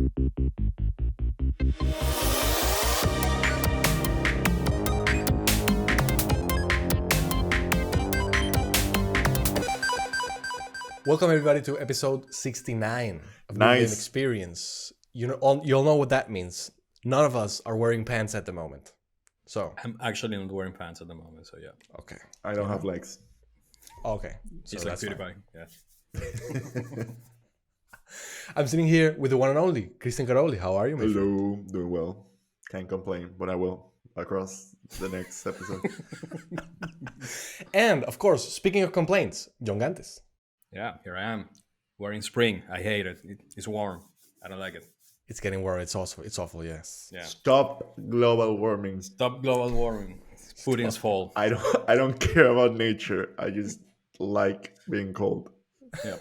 Welcome everybody to episode 69 of New Nice. Game Experience. You'll know what that means. None of us are wearing pants at the moment. So, I'm actually not wearing pants at the moment, so yeah. okay. I don't have legs. Okay. So It's like that's fine. PewDiePie, yeah. I'm sitting here with the one and only Christian Caroli. How are you, my friend? Hello, doing well. Can't complain, but I will across the next episode. And, of course, speaking of complaints, John Gantes. Yeah, here I am. We're in spring. I hate it. It's warm. I don't like it. It's getting warm. It's awful, yes. Yeah. Stop global warming. Stop global warming. Putin's fault. I don't care about nature. I just like being cold. Yeah.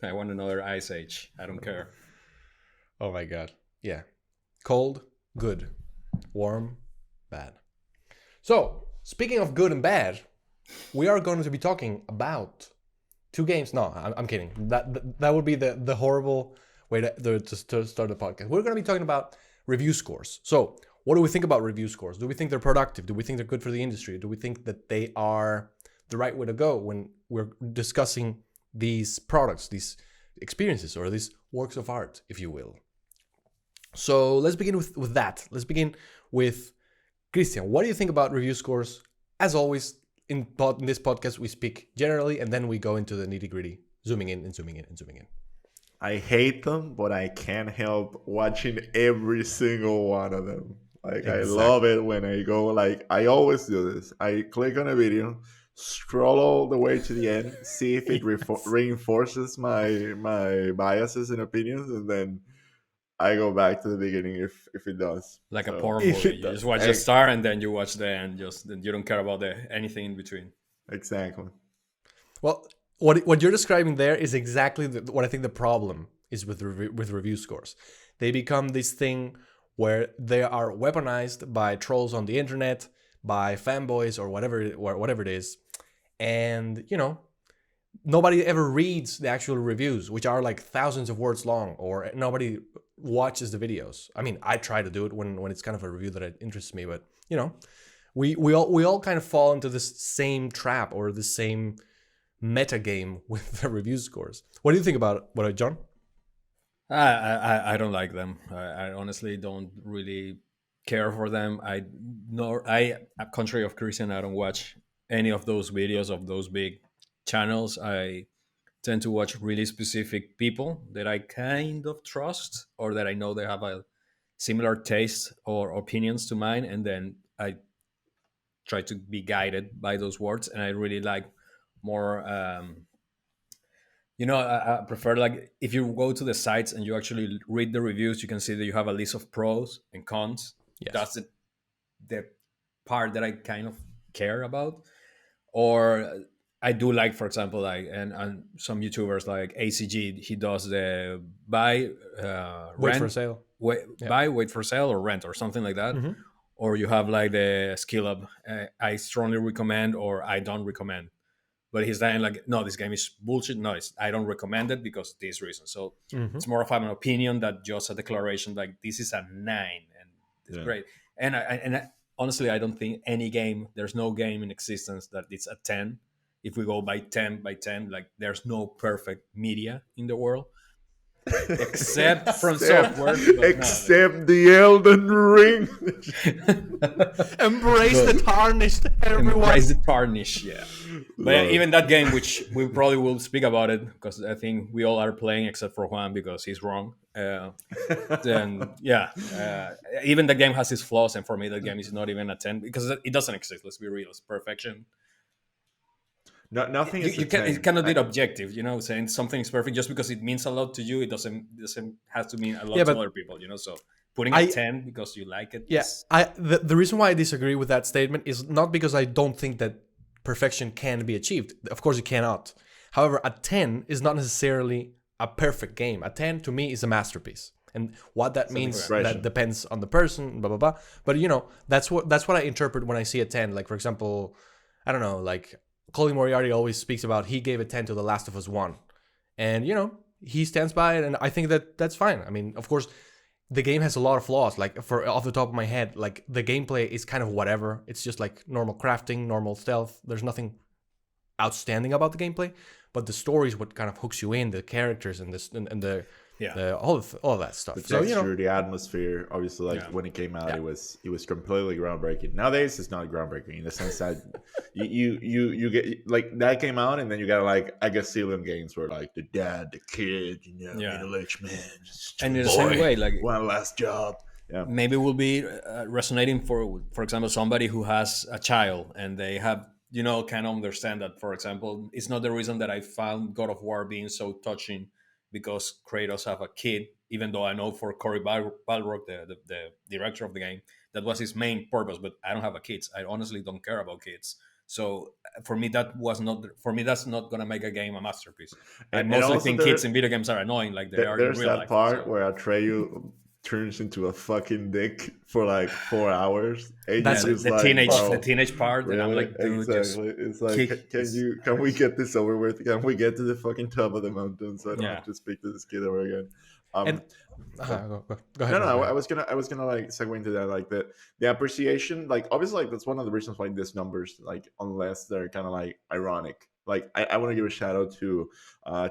I want another ice age. I don't care. Oh my God. Yeah. Cold, good. Warm, bad. So, speaking of good and bad, we are going to be talking about two games. No, I'm kidding. That would be the horrible way to start the podcast. We're going to be talking about review scores. So, what do we think about review scores? Do we think they're productive? Do we think they're good for the industry? Do we think that they are the right way to go when we're discussing these products, these experiences, or these works of art, if you will? So let's begin with that. Let's begin with Christian. What do you think about review scores? As always, in this podcast, we speak generally, and then we go into the nitty-gritty, zooming in and zooming in and zooming in. I hate them, but I can't help watching every single one of them. Like, Exactly. I love it when I go, like, I always do this. I click on a video, scroll all the way to the end, see if it reinforces my biases and opinions, and then I go back to the beginning if it does. Like a So, porn if movie. it You does. just watch the start and then you watch the end. You don't care about anything in between. Exactly. Well, what you're describing there is exactly what I think the problem is with review scores. They become this thing where they are weaponized by trolls on the internet, by fanboys or whatever it is, and nobody ever reads the actual reviews, which are like thousands of words long, or nobody watches the videos. I mean, I try to do it when it's kind of a review that interests me, but we all kind of fall into this same trap or the same meta game with the review scores. What do you think about it, John? I don't like them. I honestly don't really care for them. Contrary of Christian, I don't watch any of those videos of those big channels. I tend to watch really specific people that I kind of trust, or that I know they have a similar taste or opinions to mine, and then I try to be guided by those words. And I really like more I prefer, like, if you go to the sites and you actually read the reviews, you can see that you have a list of pros and cons. Yes. That's the part that I kind of care about. Or I do like, for example, like and some YouTubers like ACG, he does the buy, Wait rent, for sale. buy, wait for sale, or rent, or something like that. Mm-hmm. Or you have like the Skill Up. I strongly recommend, or I don't recommend. But he's saying like, no, this game is bullshit. No, I don't recommend it because of this reason. So it's more of an opinion that just a declaration like, this is a 9 and it's great. And I honestly, I don't think there's no game in existence that it's a 10. If we go by 10, like, there's no perfect media in the world. Except from software. Except the Elden Ring. Embrace the tarnished, everyone. Embrace the tarnish, yeah. But yeah, even that game, which we probably will speak about it, because I think we all are playing except for Juan because he's wrong. Then yeah, even the game has its flaws, and for me, that game is not even a 10 because it doesn't exist. Let's be real, it's perfection. Nothing is You cannot be objective, saying something is perfect just because it means a lot to you. It doesn't have to mean a lot to other people, So putting a 10 because you like it. Yes, the reason why I disagree with that statement is not because I don't think that perfection can be achieved. Of course, it cannot. However, a 10 is not necessarily a perfect game. A 10 to me is a masterpiece. And what that means, that depends on the person, blah, blah, blah. But, that's what I interpret when I see a 10. Like, for example, I don't know, like, Colin Moriarty always speaks about he gave a 10 to The Last of Us 1. And, he stands by it, and I think that that's fine. I mean, of course, the game has a lot of flaws. Like, for off the top of my head, like the gameplay is kind of whatever. It's just like normal crafting, normal stealth. There's nothing outstanding about the gameplay, but the story is what kind of hooks you in. The characters and this and Yeah. all of that stuff. The So texture, the atmosphere, obviously, like Yeah. when it came out, Yeah. it was completely groundbreaking. Nowadays, it's not groundbreaking in the sense that you get like that came out, and then you got like I guess Ceiling games where like the dad, the kid, Yeah. middle-aged man, just And in the boy, same way, like one last job. Yeah, maybe will be resonating for example, somebody who has a child and they have, kind of understand that, for example, it's not the reason that I found God of War being so touching because Kratos have a kid, even though I know for Cory Balrog, the director of the game, that was his main purpose, but I don't have a kids. I honestly don't care about kids. So for me, that's not gonna make a game a masterpiece. I and mostly also think kids in video games are annoying, like they are in there's real that life. part So where Atreyu turns into a fucking dick for like 4 hours, and yeah, That's you the, just the like, teenage the bro, teenage part, and I'm really? like, dude, just Exactly. It's like, kick. can we get this over with? Can we get to the fucking top of the mountain so I don't Yeah. have to speak to this kid over again? and Um, go, go ahead, no, no, man. Go I ahead. was gonna like segue into that, like the appreciation, like obviously, like that's one of the reasons why these numbers, like unless they're kind of like ironic. Like I want to give a shout out to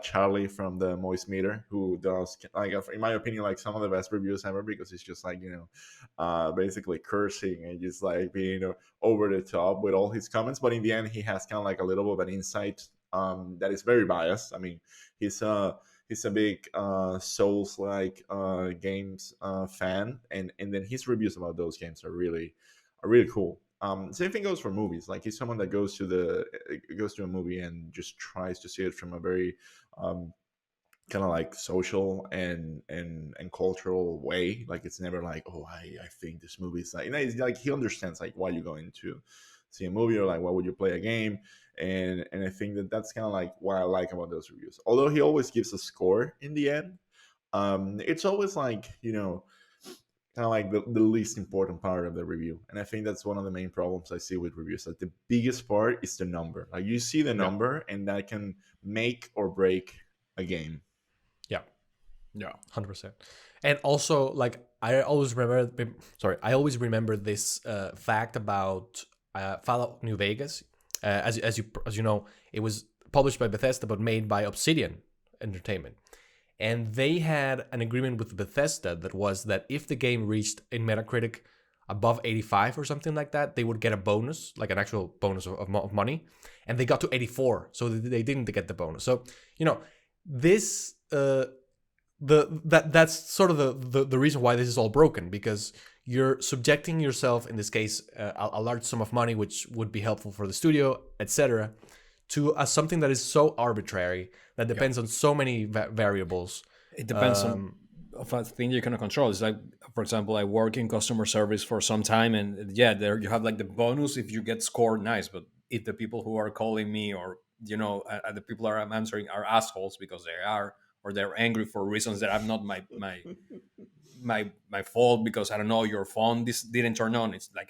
Charlie from the Moist Meter, who does like in my opinion like some of the best reviews ever because it's just like basically cursing and just like being over the top with all his comments, but in the end he has kind of like a little bit of an insight that is very biased. I mean, he's he's a big Souls like games fan, and then his reviews about those games are really cool. Same thing goes for movies. Like he's someone that goes to a movie and just tries to see it from a very kind of like social and cultural way. Like it's never like, oh, I think this movie is like, it's like he understands like why you're going to see a movie or like why would you play a game, and I think that that's kind of like what I like about those reviews. Although he always gives a score in the end, it's always like kind of like the least important part of the review, and I think that's one of the main problems I see with reviews. Like the biggest part is the number. Like you see the Yeah. number, and that can make or break a game. Yeah, Yeah. 100%. And also, like I always remember this fact about Fallout New Vegas. As you know, it was published by Bethesda but made by Obsidian Entertainment, and they had an agreement with Bethesda that was that if the game reached in Metacritic above 85 or something like that, they would get a bonus, like an actual bonus of money, and they got to 84, so they didn't get the bonus. So this that's sort of the reason why this is all broken, because you're subjecting yourself, in this case a large sum of money, which would be helpful for the studio, etc., to something that is so arbitrary, that depends on so many variables. It depends on of a thing you cannot control. It's like, for example, I work in customer service for some time, and yeah, there you have like the bonus if you get scored nice, but if the people who are calling me or the people I'm answering are assholes because they are, or they're angry for reasons that I'm not my fault, because I don't know, your phone this didn't turn on. It's like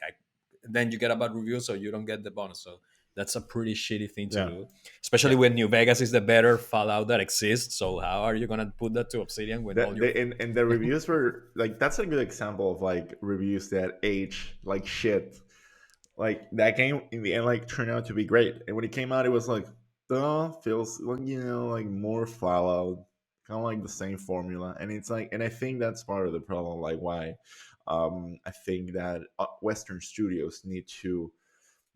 then you get a bad review, so you don't get the bonus. So that's a pretty shitty thing to Yeah. do, especially when New Vegas is the better Fallout that exists. So how are you gonna put that to Obsidian when all your And the reviews were like, that's a good example of like reviews that age like shit. Like that game in the end like turned out to be great, and when it came out it was like, feels like like more Fallout, kind of like the same formula, and it's like, and I think that's part of the problem, like why I think that Western studios need to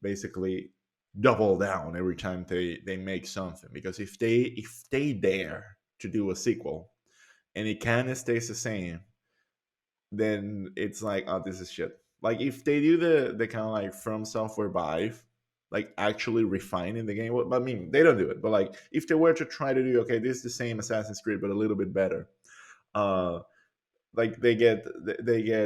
basically double down every time they make something, because if they dare to do a sequel and it kind of stays the same, then it's like, oh, this is shit. Like if they do the kind of like From Software vibe, like actually refining the game, well, I mean they don't do it, but like if they were to try to do, okay, this is the same Assassin's Creed but a little bit better, uh like they get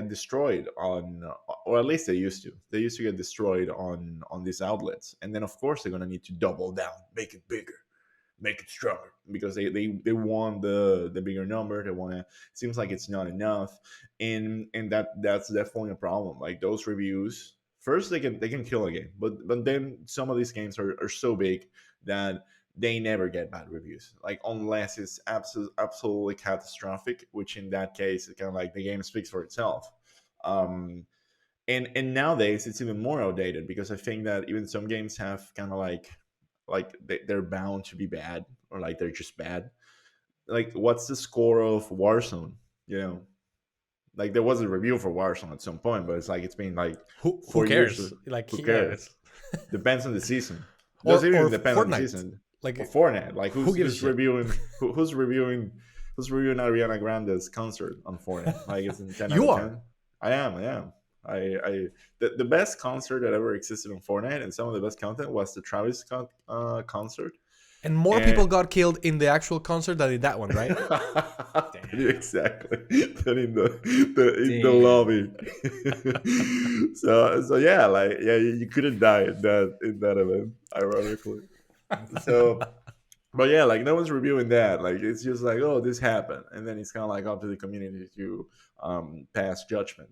destroyed on, or at least they used to get destroyed on these outlets, and then of course they're going to need to double down, make it bigger, make it stronger, because they want the bigger number. They want to, seems like it's not enough, and that's definitely a problem. Like those reviews, first they can kill a game, but then some of these games are so big that they never get bad reviews. Like unless it's absolutely catastrophic, which in that case, it's kind of like the game speaks for itself. Um, and nowadays it's even more outdated because I think that even some games have kind of like they're bound to be bad or like they're just bad. Like what's the score of Warzone? You know, like there was a review for Warzone at some point, but it's like it's been like Who 4 years. cares? Like, Who yeah, cares? Depends on the season. or Doesn't even or depend on the Fortnite. season. Like, Or Fortnite. Like who gives a who's shit? reviewing who's reviewing Ariana Grande's concert on Fortnite? Like it's in 10 out You of are. 10. I am. I the best concert that ever existed on Fortnite and some of the best content was the Travis concert. And more And people got killed in the actual concert than in that one, right? exactly. Than in the Damn. lobby. So yeah, like yeah, you couldn't die in that event, ironically. So but yeah, like no one's reviewing that. Like it's just like, oh, this happened, and then it's kind of like up to the community to pass judgment.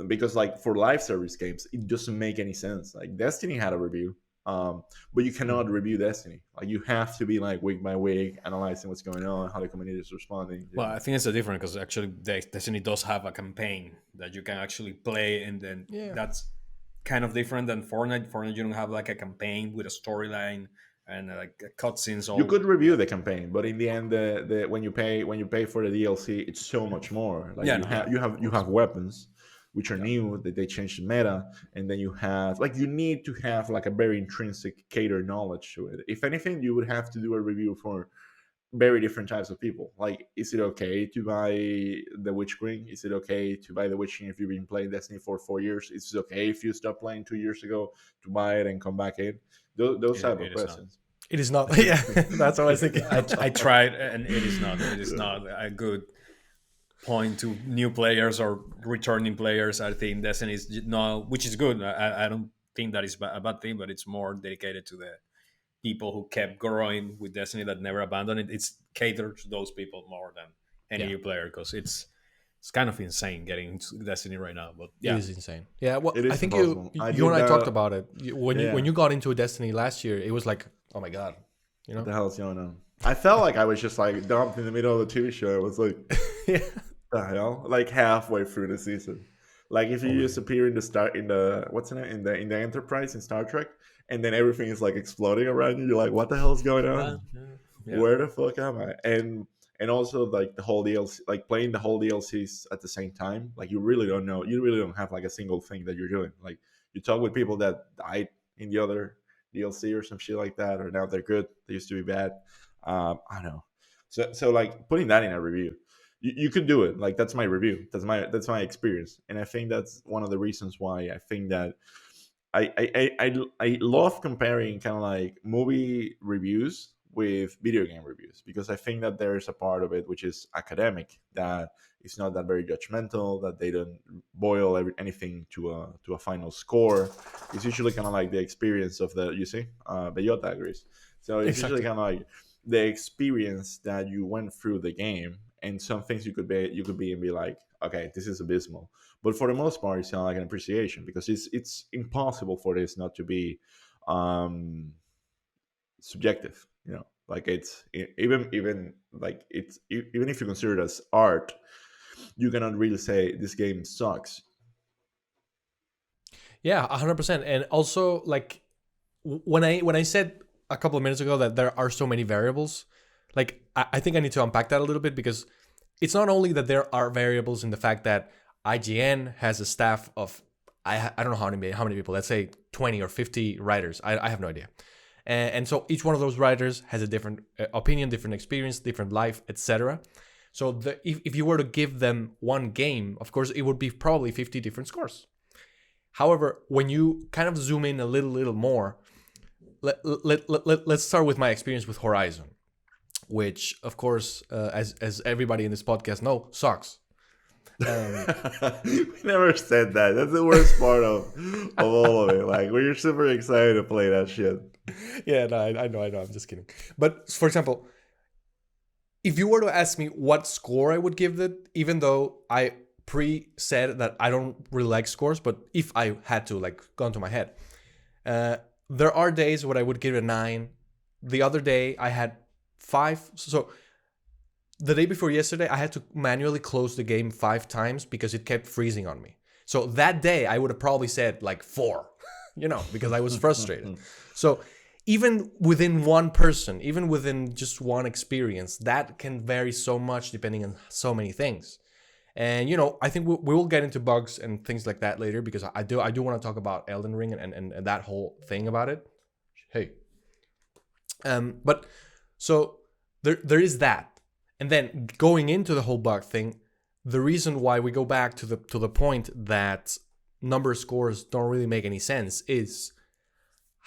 Because like for live service games, it doesn't make any sense. Like Destiny had a review, but you cannot review Destiny. Like you have to be like week by week analyzing what's going on, how the community is responding. You Well, know? I think it's a different because actually Destiny does have a campaign that you can actually play, and then Yeah. that's kind of different than Fortnite. Fortnite, you don't have like a campaign with a storyline and like cutscenes. You All could review the campaign, but in the end, the when you pay for the DLC, it's so much more. Like yeah, no, yeah, of you course, have weapons, which are yeah. new that they changed the meta, and then you have like you need to have like a very intrinsic cater knowledge to it. If anything, you would have to do a review for very different types of people. Like, is it okay to buy the Witch Queen? Is it okay to buy the Witch Queen if you've been playing Destiny for 4 years? Is it okay if you stopped playing 2 years ago to buy it and come back in? Those type of It is not. questions. It is not. Yeah, that's what I was thinking. I tried, and it is not. It is not a good point to new players or returning players. I think Destiny is no, which is good. I don't think that is a bad thing, but it's more dedicated to the people who kept growing with Destiny that never abandoned it. It's catered to those people more than any Yeah, new player because it's kind of insane getting into Destiny right now. But it yeah, is insane. Yeah, well, It I is think impossible. I you did and I talked that. about it Yeah. when you got into Destiny last year. It was like, oh my god, you What know? the hell is going on? I felt like I was just like dumped in the middle of the TV show. It was like, Yeah. the hell? Like halfway through the season. Like if you Oh, just appear in the start in the what's in it in the Enterprise in Star Trek, and then everything is like exploding around you. You're like, what the hell is going on? yeah, Where the fuck am I? And also like the whole DLC, like playing the whole DLCs at the same time. Like you really don't know. You really don't have like a single thing that you're doing. Like you talk with people that died in the other DLC or some shit like that, or now they're good. They used to be bad. I don't know. So like putting that in a review, you could do it. Like that's my review. That's my experience, and I think that's one of the reasons why I think that I love comparing kind of like movie reviews with video game reviews because I think that there's a part of it which is academic that it's not that very judgmental, that they don't boil anything to a final score. It's usually kind of like the experience of the you see Bellota agrees. So it's usually exactly. kind of like the experience that you went through the game, and some things you could be and be like, okay, this is abysmal, but for the most part, it's kind of like an appreciation because it's impossible for this not to be um, subjective. You know, like even like even if you consider it as art, you cannot really say this game sucks. Yeah, 100%. And also, like when I said a couple of minutes ago that there are so many variables, like I think I need to unpack that a little bit because it's not only that there are variables in the fact that IGN has a staff of I don't know how many people. Let's say 20 or 50 writers. I have no idea. And so each one of those writers has a different opinion, different experience, different life, etc. So if you were to give them one game, of course, it would be probably 50 different scores. However, when you kind of zoom in a little more, let's start with my experience with Horizon, which, of course, as everybody in this podcast know, sucks. We never said that. That's the worst part of all of it. Like we're super excited to play that shit. Yeah, no, I know. I'm just kidding. But for example, if you were to ask me what score I would give it, even though I said that I don't really like scores, but if I had to, like, gone to my head, there are days where I would give it a 9, the other day I had 5. So the day before yesterday, I had to manually close the game 5 times because it kept freezing on me. So that day, I would have probably said like 4, because I was frustrated. So even within one person, even within just one experience, that can vary so much depending on so many things. And I think we will get into bugs and things like that later, because I do want to talk about Elden Ring and that whole thing about it. Hey, but so there is that. And then going into the whole bug thing, the reason why we go back to the point that number scores don't really make any sense is,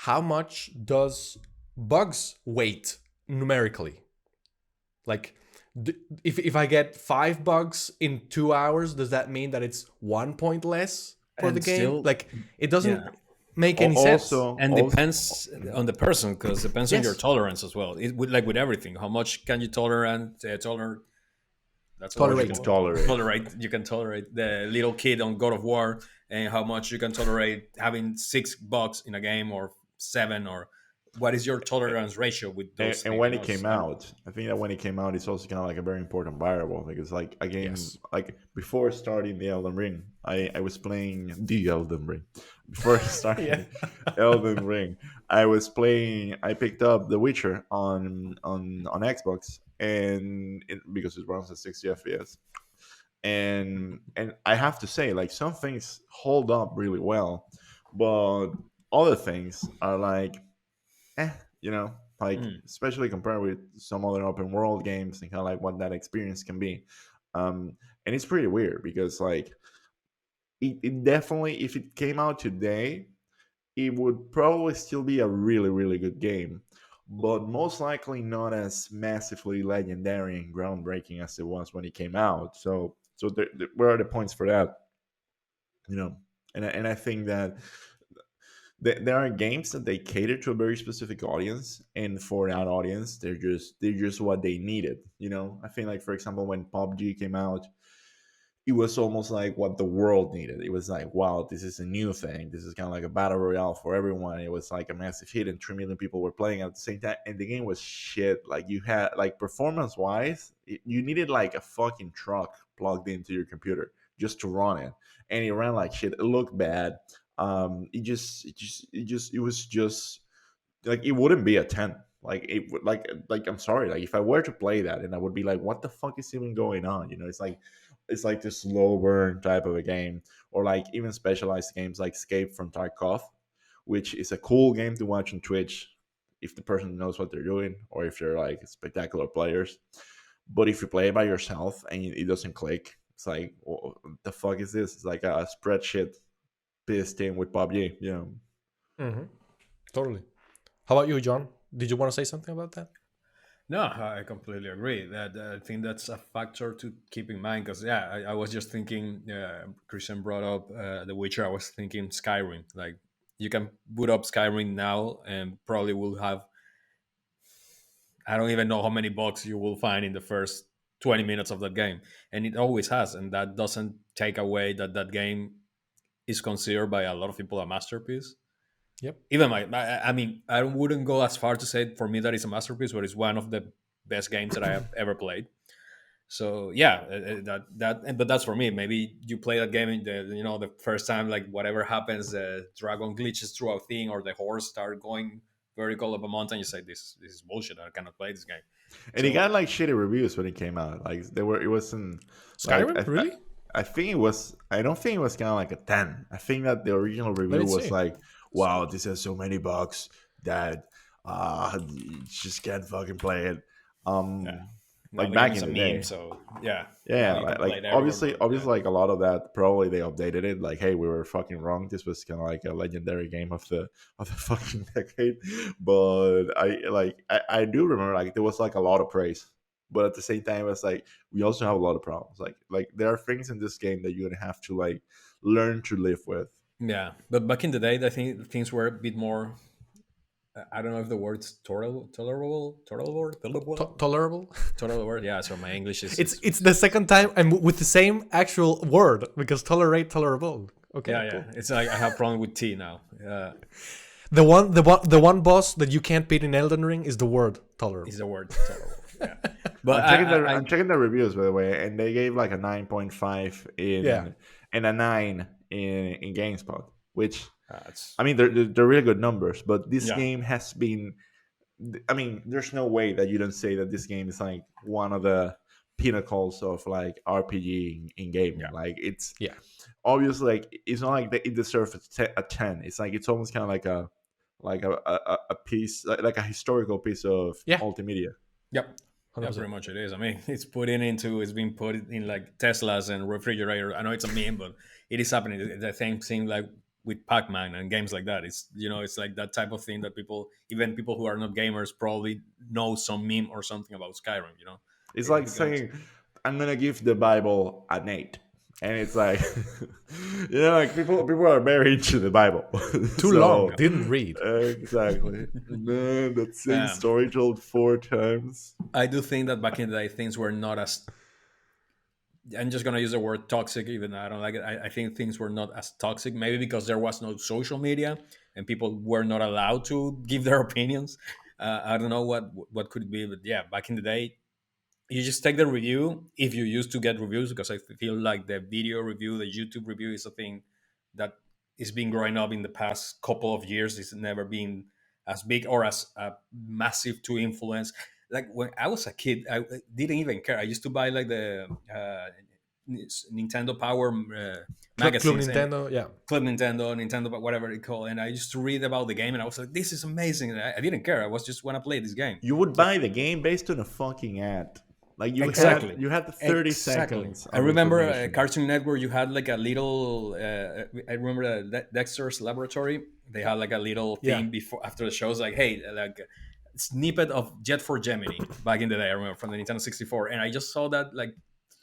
how much does bugs weight numerically? Like, if I get 5 bugs in 2 hours, does that mean that it's 1 point less for the game? Still, like, it doesn't yeah. make any sense. And depends on the person, because it depends on your Yes. tolerance as well. Like with everything, how much can you tolerate? That's Tolerate. You can tolerate. You can tolerate the little kid on God of War, and how much you can tolerate having 6 bugs in a game, or 7, or what is your tolerance ratio with those And things? when it came out, I think that when it came out, it's also kind of like a very important variable, because like a game, Yes. like before starting the Elden Ring, I was playing the Elden Ring. Before starting Elden Ring, I picked up The Witcher on Xbox, and because it runs at 60 FPS. And I have to say, like, some things hold up really well, but other things are like, eh, you know, like, especially compared with some other open world games and kind of like what that experience can be. And it's pretty weird because like it definitely, if it came out today, it would probably still be a really, really good game, but most likely not as massively legendary and groundbreaking as it was when it came out. So where are the points for that? And I think that there are games that they cater to a very specific audience, and for that audience, they're just what they needed. I think, like, for example, when PUBG came out, it was almost like what the world needed. It was like, wow, this is a new thing. This is kind of like a battle royale for everyone. It was like a massive hit, and 3 million people were playing at the same time. And the game was shit. Like, you had, like, performance wise, you needed like a fucking truck plugged into your computer just to run it, and it ran like shit. It looked bad. It was just like, it wouldn't be a 10. Like, like I'm sorry, like, if I were to play that, and I would be like, what the fuck is even going on? It's like this slow burn type of a game, or like even specialized games like Escape from Tarkov, which is a cool game to watch on Twitch if the person knows what they're doing, or if they're like spectacular players. But if you play it by yourself and it doesn't click, it's like, what the fuck is this? It's like a spreadsheet pissed in with PUBG. Mm-hmm. Totally. How about you, John? Did you want to say something about that? No, I completely agree. That I think that's a factor to keep in mind, because I was just thinking. Christian brought up The Witcher. I was thinking Skyrim. Like, you can boot up Skyrim now, and probably will have, I don't even know how many bugs you will find in the first 20 minutes of that game, and it always has. And that doesn't take away that game is considered by a lot of people a masterpiece. Yep. Even I mean, I wouldn't go as far to say for me that it's a masterpiece, but it's one of the best games that I have ever played. So yeah, but that's for me. Maybe you play that game in the first time, like, whatever happens, the dragon glitches through a thing, or the horse start going vertical up a mountain. You say, this is bullshit. I cannot play this game. And it got like shitty reviews when it came out. Like, it wasn't Skyrim, like, really? I think it was. I don't think it was kind of like a 10. I think that the original review was like, wow, this has so many bugs that you just can't fucking play it. Like, back in the day. So yeah, like obviously, like, a lot of that, probably they updated it. Like, hey, we were fucking wrong. This was kind of like a legendary game of the fucking decade. But I do remember, like, there was like a lot of praise, but at the same time, it's like, we also have a lot of problems. Like there are things in this game that you're gonna have to like learn to live with. Yeah, but back in the day, I think things were a bit more. I don't know if the word's tolerable. Tolerable. Yeah, so my English is. It's the second time I'm with the same actual word, because tolerable. Okay. Yeah. It's like I have problem with T now. The one boss that you can't beat in Elden Ring is the word Is tolerable. the word tolerable. Yeah, but I I'm checking the reviews by the way, and they gave like a 9.5 Yeah. in and a 9 in GameSpot, which it's I mean they're really good numbers, but this yeah, game has been. I mean, there's no way that you don't say that this game is like one of the pinnacles of like RPG in gaming. yeah, Like it's Yeah. obviously like it's not like it deserves a 10. It's like it's almost kind of like a piece like a historical piece of Yeah. multimedia. yep. Yeah, 100%. pretty much it is. I mean, it's been put in like Teslas and refrigerators. I know it's a meme, but it is happening. The same thing like with Pac-Man and games like that. It's it's like that type of thing that even people who are not gamers probably know some meme or something about Skyrim. It's like It's going to saying, I'm gonna give the Bible an 8. And it's like, like people are very into the Bible. Too long. So, Didn't read. exactly. Man, that same um, story told 4 times. I do think that back in the day things were not as, I'm just gonna use the word toxic, even though I don't like it. I think things were not as toxic, maybe because there was no social media and people were not allowed to give their opinions. I don't know what could it be, but yeah, back in the day, you just take the review if you used to get reviews, because I feel like the video review, the YouTube review, is a thing that is been growing up in the past couple of years. It's never been as big or as massive to influence. Like when I was a kid, I didn't even care. I used to buy like the Nintendo Power Club magazines and Nintendo. Yeah. Club Nintendo, Nintendo, whatever it called, and I used to read about the game, and I was like, "This is amazing!" And I didn't care. I was just want to play this game. You would So buy the game based on a fucking ad. Like exactly, you had the 30 exactly. seconds I of remember information. Cartoon Network. You had like a little. I remember Dexter's Laboratory. They had like a little Yeah. thing before after the shows, like, hey, like a snippet of Jet for Gemini back in the day. I remember from the Nintendo 64, and I just saw that like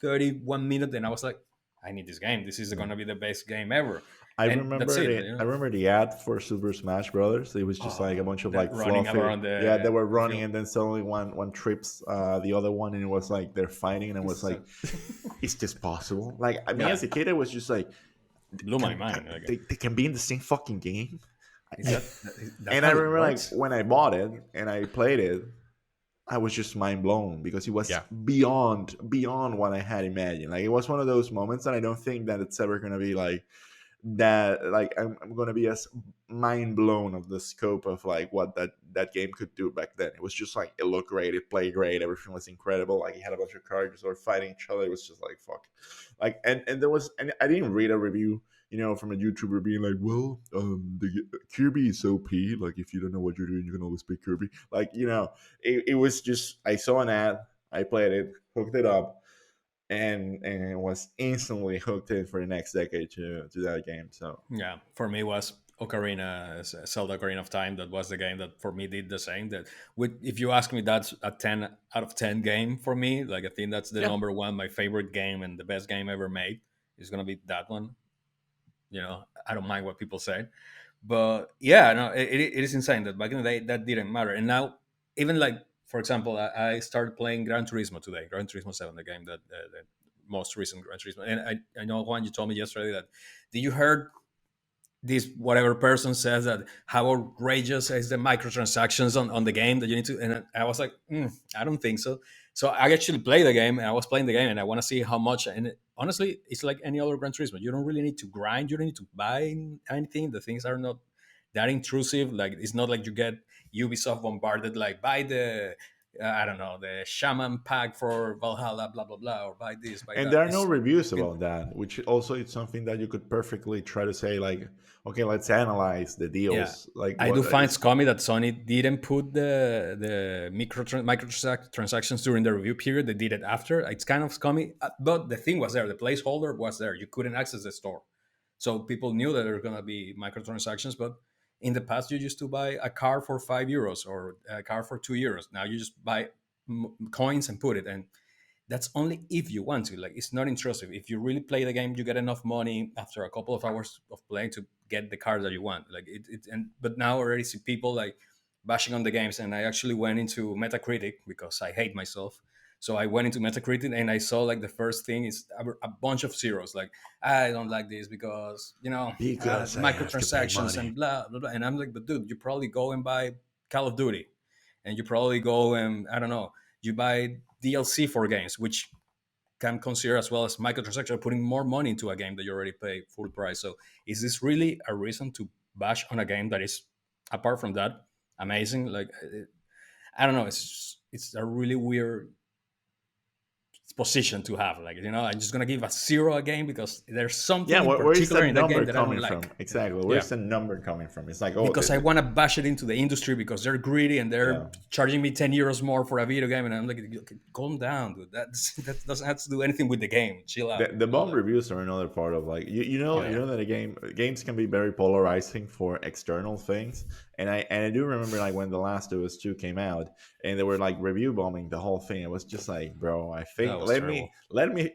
31 minutes, and I was like, I need this game. This is gonna be the best game ever, and that's it. I remember the ad for Super Smash Brothers. It was just like a Oh, bunch of that like running fluffy. around Yeah, they were the running, field. and then suddenly one trips the other one, and it was like they're fighting, and it was like, is this possible? Like I mean, Yeah, as a kid, I was just like, blew my mind. Like, they can be in the same fucking game. is that And I how it remember like works? when I bought it and I played it, I was just mind blown because it was Yeah. beyond what I had imagined. Like it was one of those moments, and I don't think that it's ever gonna be like that. Like I'm gonna be as mind blown of the scope of like what that game could do back then. It was just like it looked great, it played great, everything was incredible. Like you had a bunch of characters that were fighting each other. It was just like fuck. Like and there was and I didn't read a review. From a YouTuber being like, well, the Kirby is OP. Like, if you don't know what you're doing, you can always pick Kirby. Like, it was just I saw an ad, I played it, hooked it up, and was instantly hooked in for the next decade to that game. So Yeah, for me was Zelda Ocarina of Time. That was the game that for me did the same. That if you ask me, that's a 10 out of 10 game for me. Like I think that's the Yeah. number one, my favorite game and the best game ever made. Is gonna be that one. I don't mind what people say, but yeah, no, it is insane that back in the day that didn't matter, and now even like for example, I started playing Gran Turismo today, Gran Turismo 7, the game that the most recent Gran Turismo, and I know Juan, you told me yesterday that did you heard this whatever person says that how outrageous is the microtransactions on the game that you need to, and I was like, I don't think so. So I actually played the game, and I was playing the game, and I want to see how much. And honestly, it's like any other Gran Turismo. You don't really need to grind. You don't need to buy anything. The things are not that intrusive. Like it's not like you get Ubisoft bombarded like buy the I don't know, the shaman pack for Valhalla, blah blah blah, or buy this, buy and that. there are no It's reviews been about that, which also is something that you could perfectly try to say like, okay, let's analyze the Yeah, deals. Like I do what find is scummy that Sony didn't put the microtransactions during the review period. They did it after. It's kind of scummy, but the thing was there. The placeholder was there. You couldn't access the store, so people knew that there were gonna be microtransactions. But in the past, you used to buy a car for €5 or a car for €2. Now you just buy coins and put it, and that's only if you want to. Like it's not intrusive. If you really play the game, you get enough money after a couple of hours of playing to get the card that you want. Like and but now I already see people like bashing on the games, and I actually went into Metacritic because I hate myself. So I went into Metacritic and I saw like the first thing is a bunch of zeros. Like I don't like this because Because I have to pay microtransactions money. and blah blah blah. And I'm like, but dude, you probably go and buy Call of Duty, and you probably go and I don't know, you buy DLC for games, which can consider as well as microtransaction, putting more money into a game that you already pay full price. So is this really a reason to bash on a game that is, apart from that, amazing? Like I don't know, it's a really weird position to have. Like I'm just gonna give a zero a game because there's Yeah, something in where is particular that in that number game that I don't coming from? like. Exactly. Yeah. Where's the number coming from? It's like, oh, Because I want to bash it into the industry because they're greedy and yeah. they're charging me 10 euros more for a video game, and I'm like, okay, calm down, dude. That doesn't have to do anything with the game. Chill out. The bomb reviews are another part of like you Yeah. know that games can be very polarizing for external things, and I do remember like when The Last of Us 2 came out and they were like review bombing the whole thing. It was just like, bro, I That think was terrible.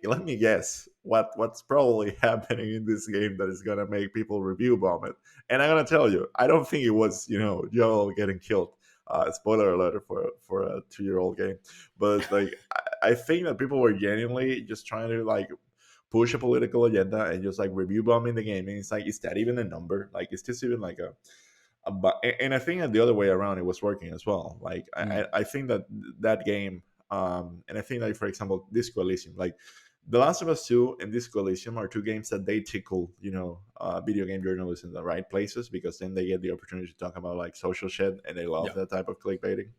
let me guess what's probably happening in this game that is gonna make people review bomb it. And I'm gonna tell you, I don't think it was Joel getting killed. Spoiler alert for a 2-year-old game, but like I think that people were genuinely just trying to like push a political agenda and just like review bombing the game. And it's like, is that even a number? Like, is this even like and I think that the other way around it was working as well. Like, Mm. I think that that game, and I think that for example, Disco Elysium, like The Last of Us 2 and Disco Elysium are two games that they tickle, video game journalists in the right places because then they get the opportunity to talk about like social shit and they love Yeah. that type of clickbaiting.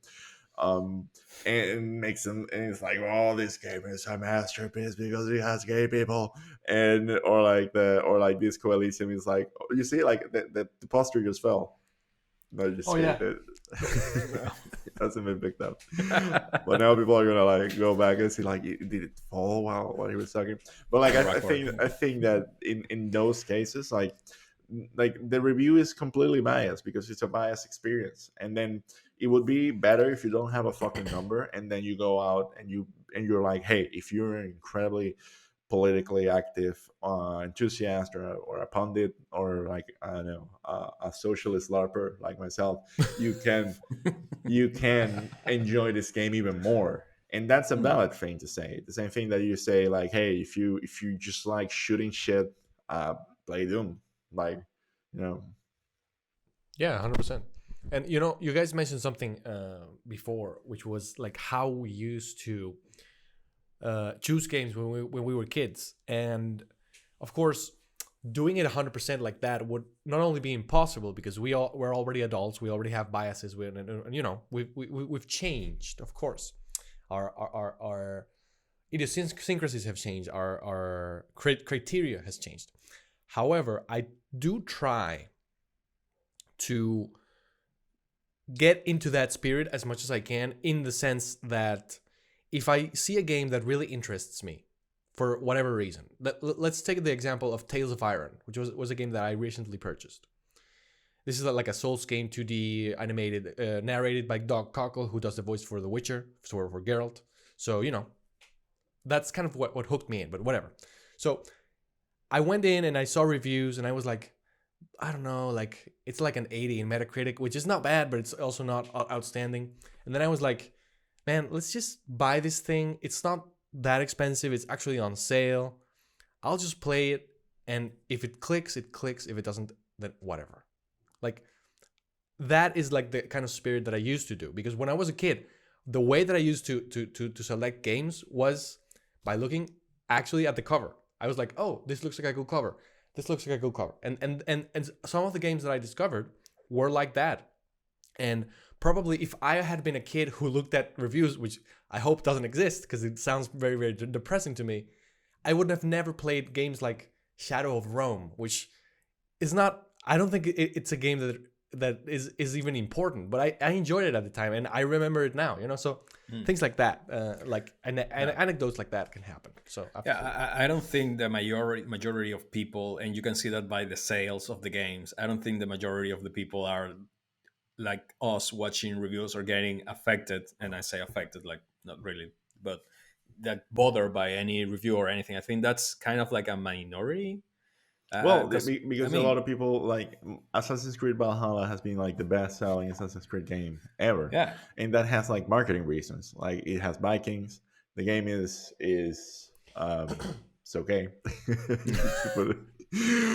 um and makes them, and it's like, oh, this game is a masterpiece because it has gay people, and or like this coalition is like, you see like the poster just fell. No, just Oh kidding. yeah. It hasn't been picked up, but now people are gonna like go back and see like, did it fall while he was talking? But like I think that in those cases, like the review is completely biased because it's a biased experience, and then it would be better if you don't have a fucking number and then you go out and you're like, hey, if you're an incredibly politically active enthusiast or a pundit or like, I don't know, a socialist larper like myself, you can enjoy this game even more. And that's a Mm. valid thing to say. The same thing that you say, like, hey, if you just like shooting shit, play Doom. Like, you know. Yeah, 100%. And you guys mentioned something before, which was like how we used to choose games when we were kids, and of course, doing it 100% like that would not only be impossible because we're already adults, we already have biases, we've changed, of course, our idiosyncrasies have changed, our criteria has changed. However, I do try to get into that spirit as much as I can, in the sense that if I see a game that really interests me for whatever reason, let's take the example of Tales of Iron, which was a game that I recently purchased. This is like a Souls game, 2D animated, narrated by Doug Cockle, who does the voice for The Witcher, for Geralt. So, that's kind of what hooked me in, but whatever. So I went in and I saw reviews and I was like, I don't know, like it's like an 80 in Metacritic, which is not bad, but it's also not outstanding. And then I was like, man, let's just buy this thing. It's not that expensive. It's actually on sale. I'll just play it. And if it clicks, it clicks. If it doesn't, then whatever. Like, that is like the kind of spirit that I used to do. Because when I was a kid, the way that I used to select games was by looking actually at the cover. I was like, oh, this looks like a cool cover. This looks like a cool cover. And some of the games that I discovered were like that. And probably if I had been a kid who looked at reviews, which I hope doesn't exist because it sounds very, very depressing to me, I would have never played games like Shadow of Rome, which is not, I don't think it's a game that is even important, but I enjoyed it at the time and I remember it now, so things like that, anecdotes like that can happen. So absolutely. Yeah, I don't think the majority of people, and you can see that by the sales of the games, I don't think the majority of the people are like us watching reviews or getting affected. And I say affected, like not really, but that bothered by any review or anything. I think that's kind of like a minority. Well, Because I because a lot mean, of people like Assassin's Creed Valhalla has been like the best selling Assassin's Creed game ever, yeah, and that has like marketing reasons. Like it has Vikings, The game is it's okay. but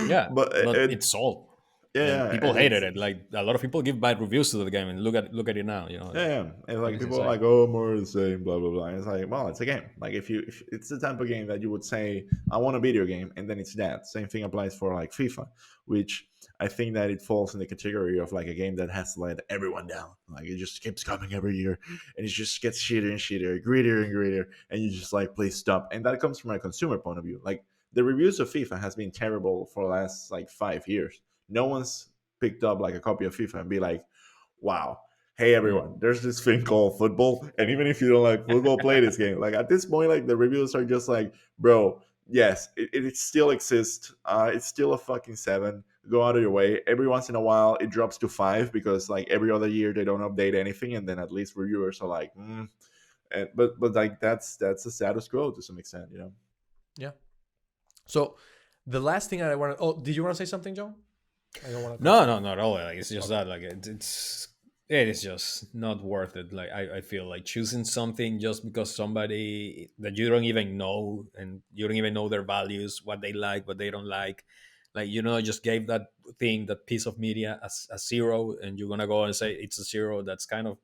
Yeah, but but it, it's sold, yeah, and yeah, people and hated it's it. Like a lot of people give bad reviews to the game, and look at it now. You know, yeah, yeah. And like like it's people are insane. like, oh, more of the same, blah blah blah. And it's like, well, it's a game. Like if it's the type of game that you would say, I want a video game, and then it's that. Same thing applies for like FIFA, which I think that it falls in the category of like a game that has let everyone down. Like it just keeps coming every year, and it just gets shittier and shittier, grittier and grittier, and you just like, please stop. And that comes from a consumer point of view. Like the reviews of FIFA has been terrible for the last like 5 years. No one's picked up like a copy of FIFA and be like, wow, hey Mm. everyone, there's this thing called football, and even if you don't like football, play this game. Like at this point, like the reviews are just like, bro, yes, it still exists. It's still a fucking 7. Go out of your way. Every once in a while it drops to 5 because like every other year they don't update anything, and then at least reviewers are like, but like that's the status quo to some extent, you know. Yeah. So the last thing I want to. Oh, did you want to say something, John? I don't want to cut No, you no, off. not at all. Like it's just Okay. that, like it is just not worth it. Like I feel like choosing something just because somebody that you don't even know, and you don't even know their values, what they like, what they don't like just gave that thing, that piece of media as a 0, and you're gonna go and say it's a 0. That's kind of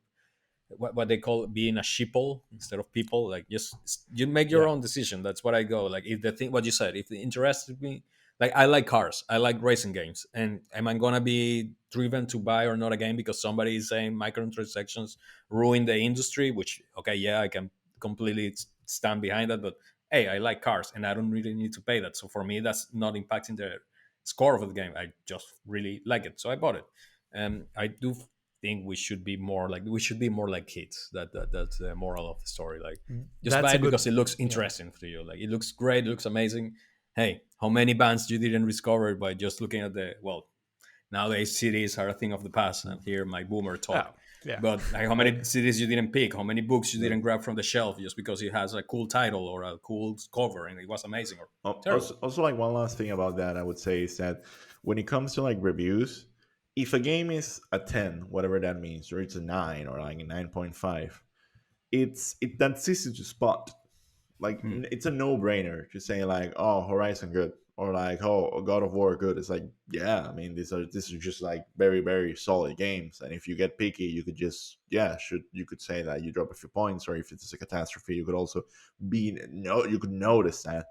what they call being a sheeple instead of people. Like just you make your Yeah. own decision. That's what I go. Like if the thing, what you said, if it interested me, like I like cars, I like racing games, and am I gonna be driven to buy or not a game because somebody is saying microtransactions ruin the industry? Which okay, yeah, I can completely stand behind that, but hey, I like cars and I don't really need to pay that. So for me, that's not impacting the score of the game. I just really like it, so I bought it. I do think we should be more like kids. That's the moral of the story. Like just That's buy a it good. because it looks Yeah. interesting to you. Like it looks great, it looks amazing. Hey, how many bands you didn't discover by just looking at the well, nowadays CDs are a thing of the past, and here my boomer Oh, talk. yeah. But like how I, many CDs you didn't pick, how many books you yeah. didn't grab from the shelf just because it has a cool title or a cool cover and it was amazing or terrible. Also, like one last thing about that, I would say is that when it comes to like reviews, if a game is a 10, whatever that means, or it's a 9 or like a 9.5, that's easy to spot. Like Hmm. it's a no-brainer to say like, oh, Horizon good, or like, oh, God of War good. It's like, yeah, I mean, these are just like very very solid games, and if you get picky, you could just, yeah, should you could say that you drop a few points, or if it's a catastrophe, you could also be no, you could notice that.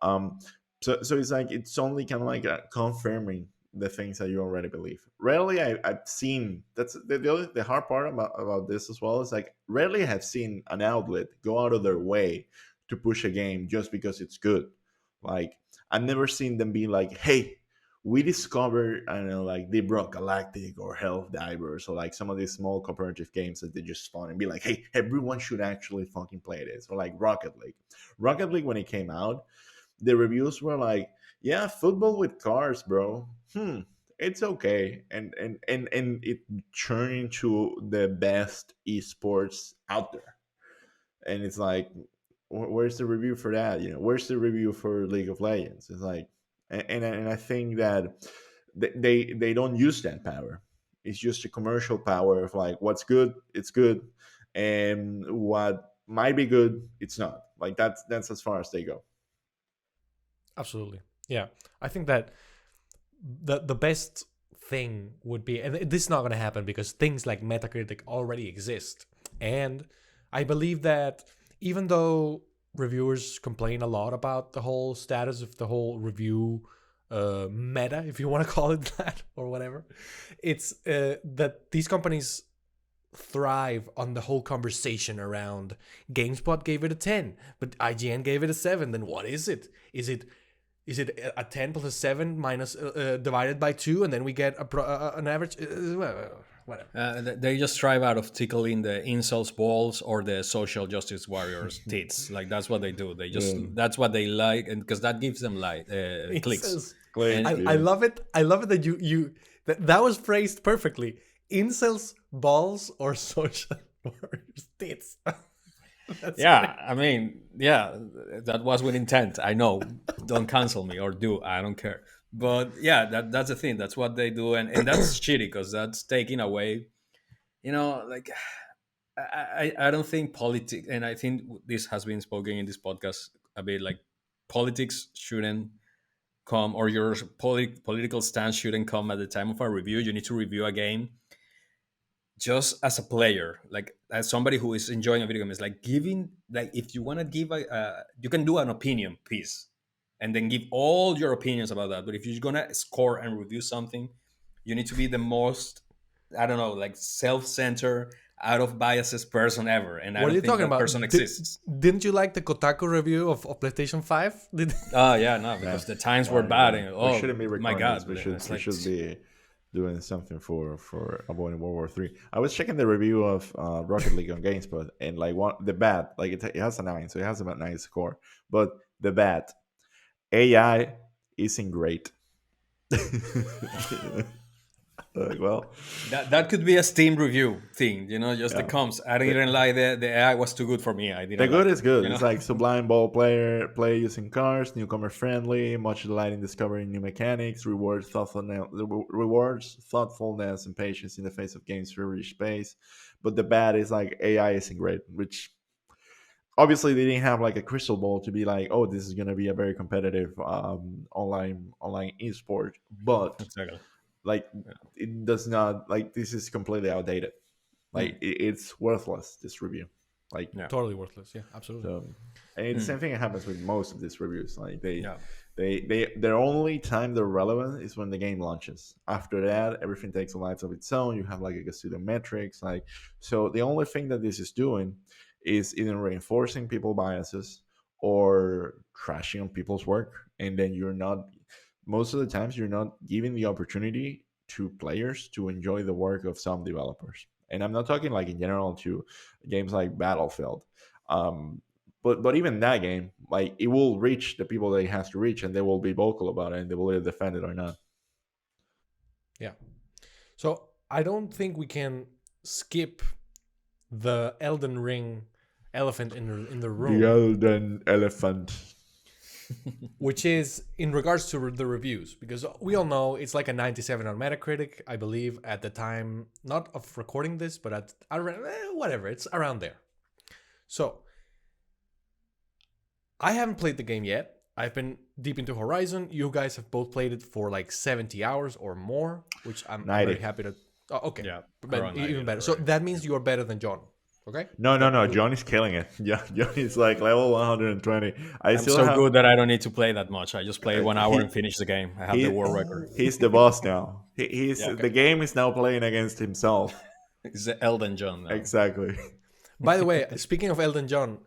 Um so it's like it's only kind of like confirming the things that you already believe. Rarely I've seen, that's the hard part about this as well, is like rarely have seen an outlet go out of their way to push a game just because it's good. Like I've never seen them be like, hey, we discovered, I don't know, like Deep Rock Galactic or Hell Divers, or like some of these small cooperative games that they just spawn and be like, hey, everyone should actually fucking play this. Or like Rocket League. Rocket League, when it came out, the reviews were like, yeah, football with cars, bro. It's okay. And it turned into the best esports out there. And it's like, where's the review for that? You know, where's the review for League of Legends? It's like, and I think that they don't use that power. It's just a commercial power of like, what's good, it's good, and what might be good, it's not. Like that's as far as they go. Absolutely. Yeah. I think that the best thing would be, and this is not going to happen because things like Metacritic already exist, and I believe that even though reviewers complain a lot about the whole status of the whole review meta, if you want to call it that or whatever, it's that these companies thrive on the whole conversation around GameSpot gave it a 10, but IGN gave it a 7. Then what is it? Is it a 10 plus a 7 minus divided by 2, and then we get an average? Whatever. They just strive out of tickling the incels balls or the social justice warriors tits. Like that's what they do. They just Yeah. that's what they like, and because that gives them It clicks. says, Clicks, And I yeah. love it. I love it that that was phrased perfectly. Incels, balls, or social warriors tits. That's yeah, I mean, yeah, that was with intent. I know. Don't cancel me or do. I don't care. But yeah, that's the thing. That's what they do, and that's shitty because that's taking away. Like I don't think politics, and I think this has been spoken in this podcast a bit, like politics shouldn't come, or your political stance shouldn't come at the time of a review. You need to review a game just as a player, like as somebody who is enjoying a video game. Is like giving, like if you want to give you can do an opinion piece and then give all your opinions about that. But if you're gonna score and review something, you need to be the most, I don't know, like self-centered, out of biases person ever, and I What are don't you think talking that about? person exists. Didn't you like the Kotaku review of PlayStation 5? Oh yeah, no, Yeah. because the times were Well, bad, and we oh shouldn't be my recording this. god, We it's like should be doing something for avoiding World War III. I was checking the review of Rocket League on GameSpot, and like one the bad, like it has a 9, so it has about 9 score. But the bad AI isn't great. Like, well, that could be a Steam review thing, just the yeah. comps. I The, didn't like the AI was too good for me. I the didn't good like is it. good. It's like sublime ball play using cars, newcomer friendly, much delight in discovering new mechanics, rewards thoughtfulness and patience in the face of games for rich space. But the bad is like AI isn't great, which obviously they didn't have like a crystal ball to be like, oh, this is gonna be a very competitive online esport. But Exactly. like Yeah. it does not, like, this is completely outdated. Like Mm. it's worthless, this review. Like, Yeah. Totally worthless. Yeah, absolutely. so, and it's the Mm. same thing that happens with most of these reviews. Like Yeah. their only time they're relevant is when the game launches. After that, everything takes a life of its own. You have like a pseudo metrics. Like, so the only thing that this is doing is either reinforcing people biases or trashing on people's work. And then you're not, most of the times you're not giving the opportunity to players to enjoy the work of some developers. And I'm not talking like in general to games like Battlefield. Um, but even that game, like, it will reach the people that it has to reach, and they will be vocal about it, and they will either defend it or not. Yeah. So I don't think we can skip the Elden Ring elephant in the The room, Elden Elephant. which is in regards to the reviews, because we all know it's like a 97 on Metacritic, I believe, at the time, not of recording this, but at whatever, it's around there. So I haven't played the game yet. I've been deep into Horizon. You guys have both played it for like 70 hours or more, which I'm 90. very happy to. Oh, okay, Yeah. but Around even 90, better. So right. that means you are better than John. Okay. No. John is killing it. Yeah, John is like level 120. I I'm still so have. good that I don't need to play that much. I just play 1 hour and He finish the game. I have the he world record. he's the boss now. He's Yeah. Okay. the game is now playing against himself. It's the Elden John now. Exactly. By the way, speaking of Elden John,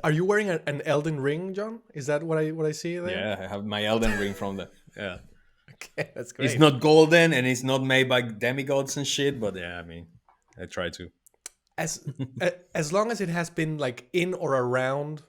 are you wearing an Elden Ring, John? Is that what I see there? Yeah, I have my Elden Ring from the. Yeah. Okay, that's It's great. not golden and it's not made by demigods and shit, but yeah, I mean, I try to. As as long as it has been like in or around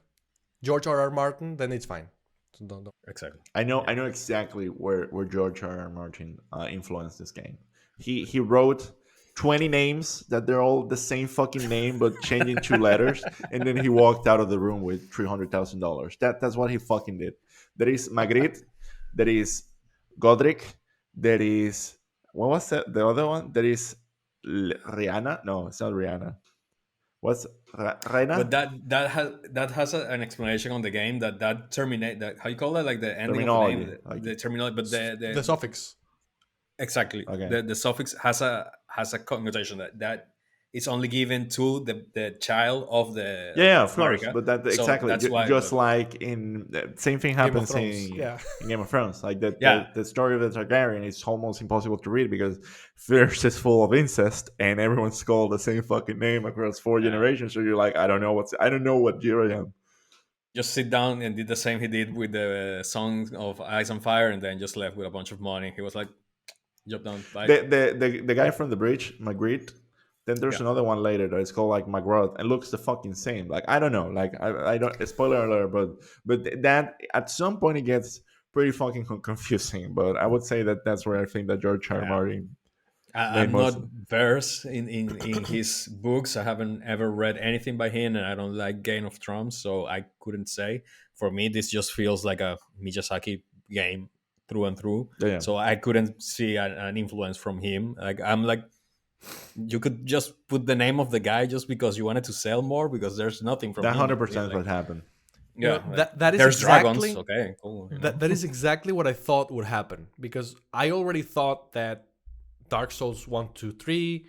George R.R. Martin, then it's fine. So don't. Exactly. I know exactly where George R. R. Martin influenced this game. He wrote 20 names that they're all the same fucking name but changing 2 letters, and then he walked out of the room with $300,000. That's what he fucking did. There is Magritte, there is Godric, there is, what was the other one? There is Rihanna. No, it's not Rihanna. What's But Reina? that has an explanation on the game that terminate that, how you call that, like the ending of a name, Terminology. Like, the terminology, but The suffix. exactly, okay. the suffix has a connotation that it's only given to the child of the Yeah, of of course, Marika. but that So exactly that's why. just But like in same thing Game of happens Thrones. Yeah. in Game of Thrones. Like yeah, the story of the Targaryen is almost impossible to read because first is full of incest and everyone's called the same fucking name across 4 generations. So you're like, I don't know what year I am. just sit down and did the same he did with the song of Ice and Fire, and then just left with a bunch of money. He was like, "Job done, bye." The guy from the bridge, Magritte. Then there's Yeah, another one later that is called like Magroth and looks the fucking same. Like, I don't know. Like, I don't, spoiler alert, but that at some point it gets pretty fucking confusing. But I would say that that's where I think that George R. R. yeah. Martin made I'm most not of. versed in his books. I haven't ever read anything by him, and I don't like Game of Thrones, so I couldn't say. For me, this just feels like a Miyazaki game through and through. Yeah. So I couldn't see an influence from him. Like I'm like You could just put the name of the guy just because you wanted to sell more because there's nothing from That him. 100% what happened. Yeah, like, that is there's dragons. exactly Okay, cool. that is exactly what I thought would happen, because I already thought that Dark Souls 1, 2, 3,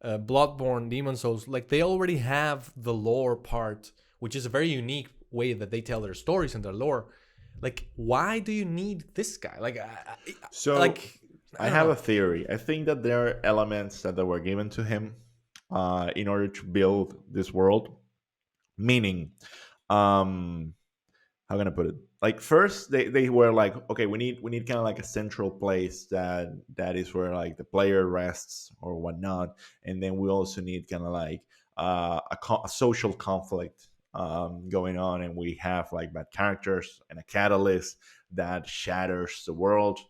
Bloodborne, Demon Souls, like they already have the lore part, which is a very unique way that they tell their stories and their lore. Like, why do you need this guy? So like I I don't have a know. theory. I think that there are elements that were given to him in order to build this world. Meaning, um, how can I put it? Like first, they were like, okay, we need kind of like a central place that is where like the player rests or whatnot, and then we also need kind of like a social conflict going on, and we have like bad characters and a catalyst that shatters the world.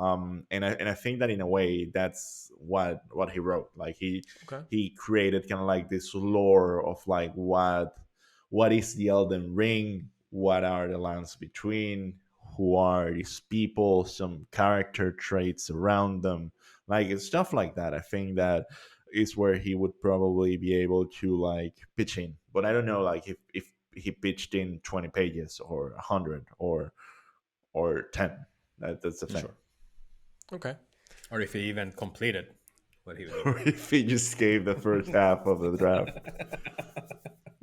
And I think that in a way that's what he wrote. Like Okay. he created kind of like this lore of like what is the Elden Ring, what are the lands between, who are these people, some character traits around them, like stuff like that. I think that is where he would probably be able to like pitch in, but I don't know like if he pitched in 20 pages or 100 or 10. That's the thing. Sure. Okay. Or if he even completed what he was doing. Or if he just gave the first half of the draft.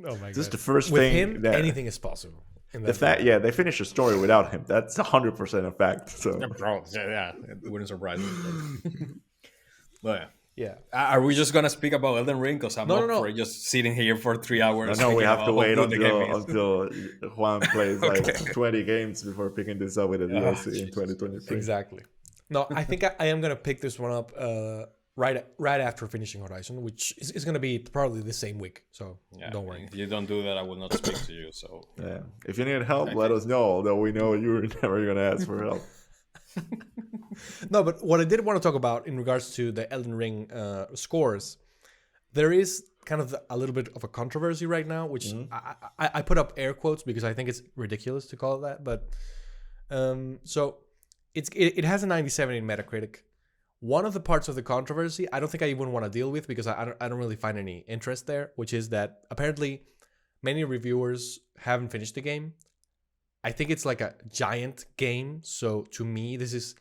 Oh my Just god. the first With thing him, that anything is possible. In the that fact, game. yeah, they finished the story without him. That's 100% a fact. So Yeah, bro, yeah, it wouldn't surprise me. But Yeah. are we just gonna speak about Elden Ring? Because I'm No, no, up for no. just sitting here for 3 hours no, we speaking have to about how wait good the game is. until Juan plays Okay. like 20 games before picking this up with a Ah, DLC in Jesus. 2023. Exactly. No, I think I am gonna pick this one up right after finishing Horizon, which is gonna be probably the same week. So Yeah, don't worry. if you don't do that, I will not speak to you. So Yeah. If you need help, I let think us know. Although we know you're never gonna ask for help. No, but what I did want to talk about in regards to the Elden Ring scores, there is kind of a little bit of a controversy right now, which I put up air quotes because I think it's ridiculous to call it that. But so it has a 97 in Metacritic. One of the parts of the controversy I don't think I even want to deal with because I don't really find any interest there, which is that apparently many reviewers haven't finished the game. I think it's like a giant game, so to me this is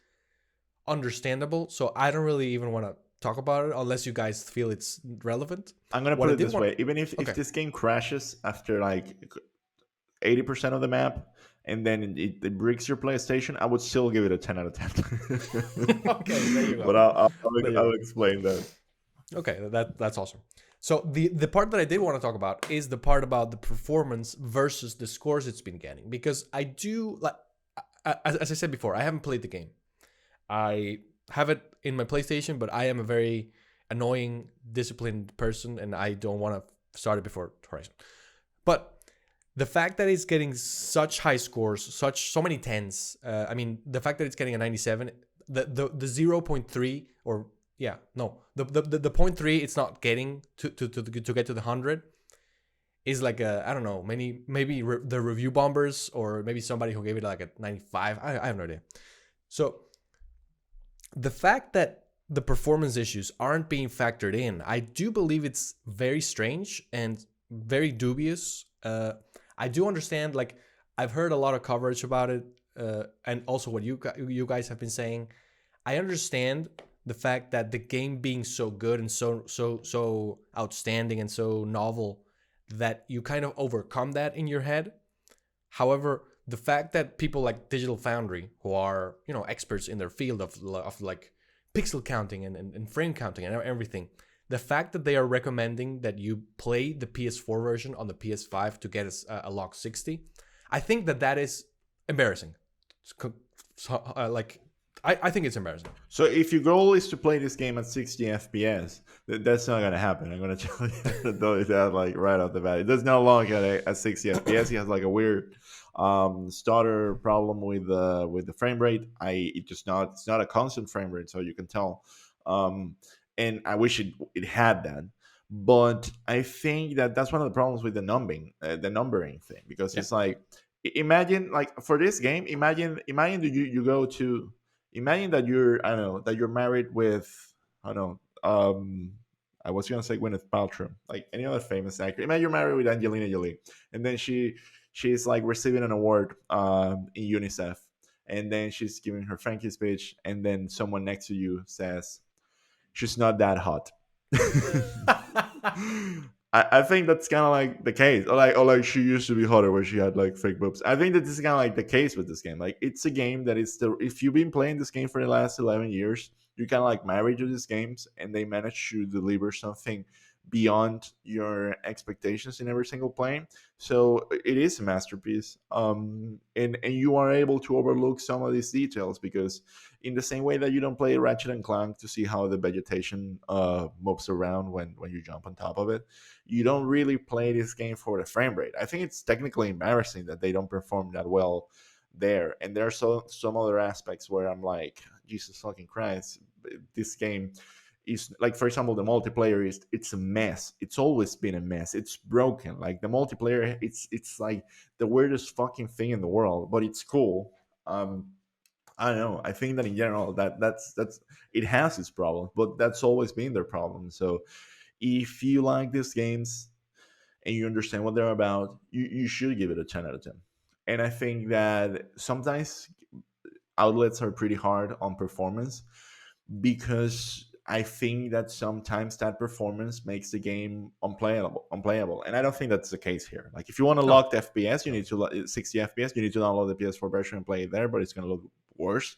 understandable. So I don't really even want to talk about it unless you guys feel it's relevant. I'm gonna What put I it did this want, way: even if okay, this game crashes after like 80% of the map, and then it breaks your PlayStation, I would still give it a 10 out of 10. okay, there you go. But There you I'll go. explain that. Okay, that's awesome. So the part that I did want to talk about is the part about the performance versus the scores it's been getting, because I do like, as I said before, I haven't played the game. I have it in my PlayStation, but I am a very annoying, disciplined person, and I don't want to start it before Horizon. But the fact that it's getting such high scores, so many tens. I mean, the fact that it's getting a 97, the 0.3 or yeah, no, the 0.3 it's not getting to get to the 100 is like I don't know, maybe the review bombers or maybe somebody who gave it like a 95. I have no idea. So the fact that the performance issues aren't being factored in, I do believe it's very strange and very dubious. I do understand, like, I've heard a lot of coverage about it, and also what you guys have been saying. I understand the fact that the game being so good and so outstanding and so novel that you kind of overcome that in your head. However, the fact that people like Digital Foundry, who are experts in their field of like pixel counting and frame counting and everything, the fact that they are recommending that you play the PS4 version on the PS5 to get a lock 60, I think that is embarrassing. Like, I think it's embarrassing. So if your goal is to play this game at 60 FPS, that's not gonna happen. I'm gonna tell you that like right off the bat. It does not long at 60 FPS. He has like a weird stutter problem with the frame rate. It's not a constant frame rate, so you can tell. And I wish it had that. But I think that's one of the problems with the numbering thing, because Yeah. it's like, imagine like for this game, imagine that you go to, imagine that you're, I don't know, that you're married with, I don't know, I was gonna say Gwyneth Paltrow, like any other famous actor. Imagine you're married with Angelina Jolie, and then she's like receiving an award in UNICEF, and then she's giving her thank you speech, and then someone next to you says she's not that hot. I think that's kind of like the case, or like she used to be hotter where she had like fake boobs. I think that this is kind of like the case with this game. Like it's a game that is still, if you've been playing this game for the last 11 years, you kind of like married to these games, and they manage to deliver something beyond your expectations in every single plane. So it is a masterpiece, and you are able to overlook some of these details because in the same way that you don't play Ratchet and Clank to see how the vegetation moves around when you jump on top of it, you don't really play this game for the frame rate. I think it's technically embarrassing that they don't perform that well there. And there are some other aspects where I'm like, Jesus fucking Christ, this game is like, for example, the multiplayer is, it's a mess. It's always been a mess. It's broken. Like the multiplayer, it's like the weirdest fucking thing in the world, but it's cool. I don't know. I think that in general that's it has its problems, but that's always been their problem. So if you like these games and you understand what they're about, you should give it a 10 out of 10. And I think that sometimes outlets are pretty hard on performance because I think that sometimes that performance makes the game unplayable. And I don't think that's the case here. Like if you want to No, lock the FPS, you no. need to 60 FPS, you need to download the PS4 version and play it there, but it's going to look worse.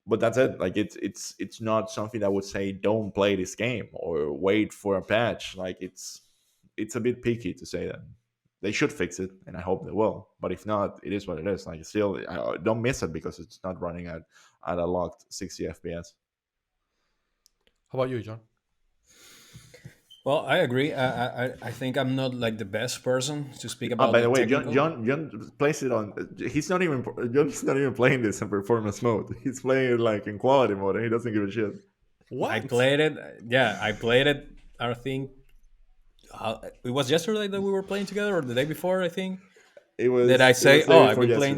But that's it. Like it's not something that would say don't play this game or wait for a patch. Like it's a bit picky to say that. They should fix it, and I hope they will. But if not, it is what it is. Like still, don't miss it because it's not running at a locked 60 FPS. How about you, John? Well, I agree. I think I'm not like the best person to speak Oh, about by the the way, John, technical. John, John plays it on. John's not even playing this in performance mode. He's playing it like in quality mode, and he doesn't give a shit. I What? played it. Yeah, I played it. I think it was yesterday that we were playing together, or the day before. I think that I It was say, the "Oh, day I've before been yesterday.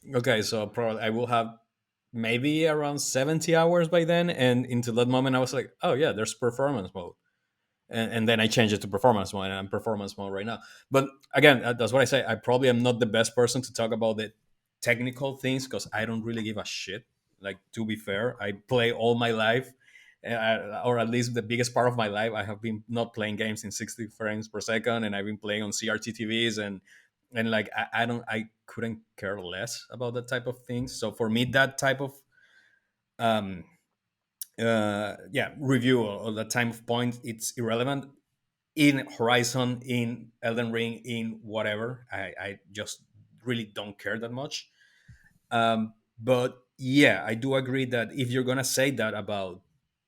playing." Okay, so probably I will have maybe around 70 hours by then, and into that moment, I was like, "Oh yeah, there's performance mode." And then I changed it to performance mode, and I'm performance mode right now. But again, that's what I say. I probably am not the best person to talk about the technical things because I don't really give a shit. Like to be fair, I play all my life, or at least the biggest part of my life. I have been not playing games in 60 frames per second, and I've been playing on CRT TVs, and like I couldn't care less about that type of things. So for me, that type of um, yeah review or that time of point, it's irrelevant in Horizon, in Elden Ring, in whatever. I just really don't care that much. But yeah, I do agree that if you're gonna say that about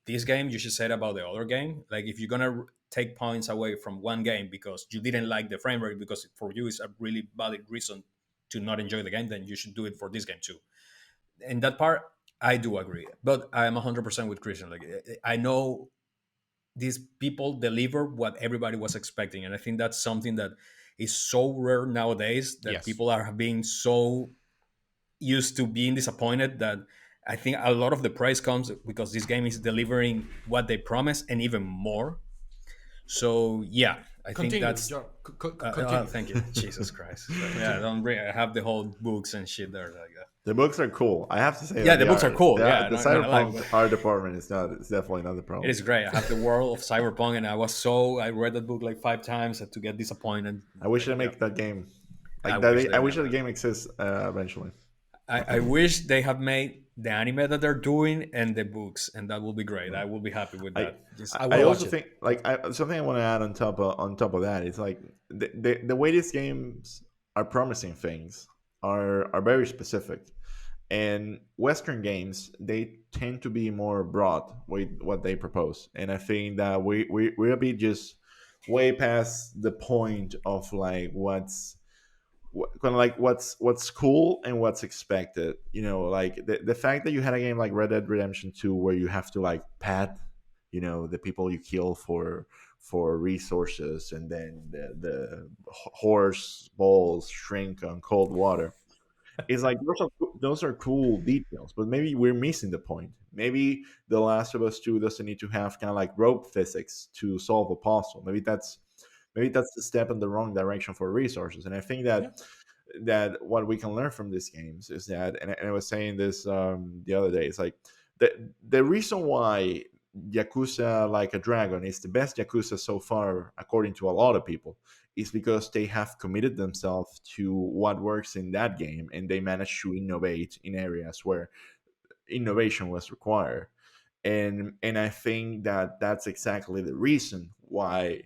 this game, you should say it about the other game. Like if you're gonna take points away from one game because you didn't like the frame rate, because for you it's a really valid reason to not enjoy the game, then you should do it for this game too. In that part, I do agree. But I'm 100% with Christian. Like I know these people deliver what everybody was expecting, and I think that's something that is so rare nowadays, that Yes. people are being so used to being disappointed, that I think a lot of the praise comes because this game is delivering what they promised and even more. So yeah, I think Continue, that's John. Continue. thank you. Jesus Christ. So, yeah, Continue. don't bring, I have the whole books and shit there like that. The books are cool. I have to say Yeah, that the they books are are. cool. Yeah, The not gonna lie, cyberpunk but art department is not. It's definitely not the it problem. is great. I have the world of cyberpunk, and I read that book like 5 times to get disappointed. I wish Like they yeah, make that game. I Like that. wish they I wish made that that. game exists eventually. I wish they have made the anime that they're doing and the books, and that will be great. I will be happy with I that. Just I I will also watch it. think like something I want to add on top of that is like the way these games are promising things are very specific, and Western games they tend to be more broad with what they propose, and I think that we're a bit just way past the point of like kind of like what's cool and what's expected. You know, like the fact that you had a game like Red Dead Redemption 2 where you have to like pad, the people you kill for resources, and then the horse balls shrink on cold water. It's like those are cool details, but maybe we're missing the point. Maybe The Last of Us 2 doesn't need to have kind of like rope physics to solve a puzzle. Maybe that's the step in the wrong direction for resources. And I think Yeah. that what we can learn from these games is that, and I was saying this the other day, it's like the reason why Yakuza Like a Dragon is the best Yakuza so far, according to a lot of people, is because they have committed themselves to what works in that game, and they managed to innovate in areas where innovation was required. And I think that that's exactly the reason why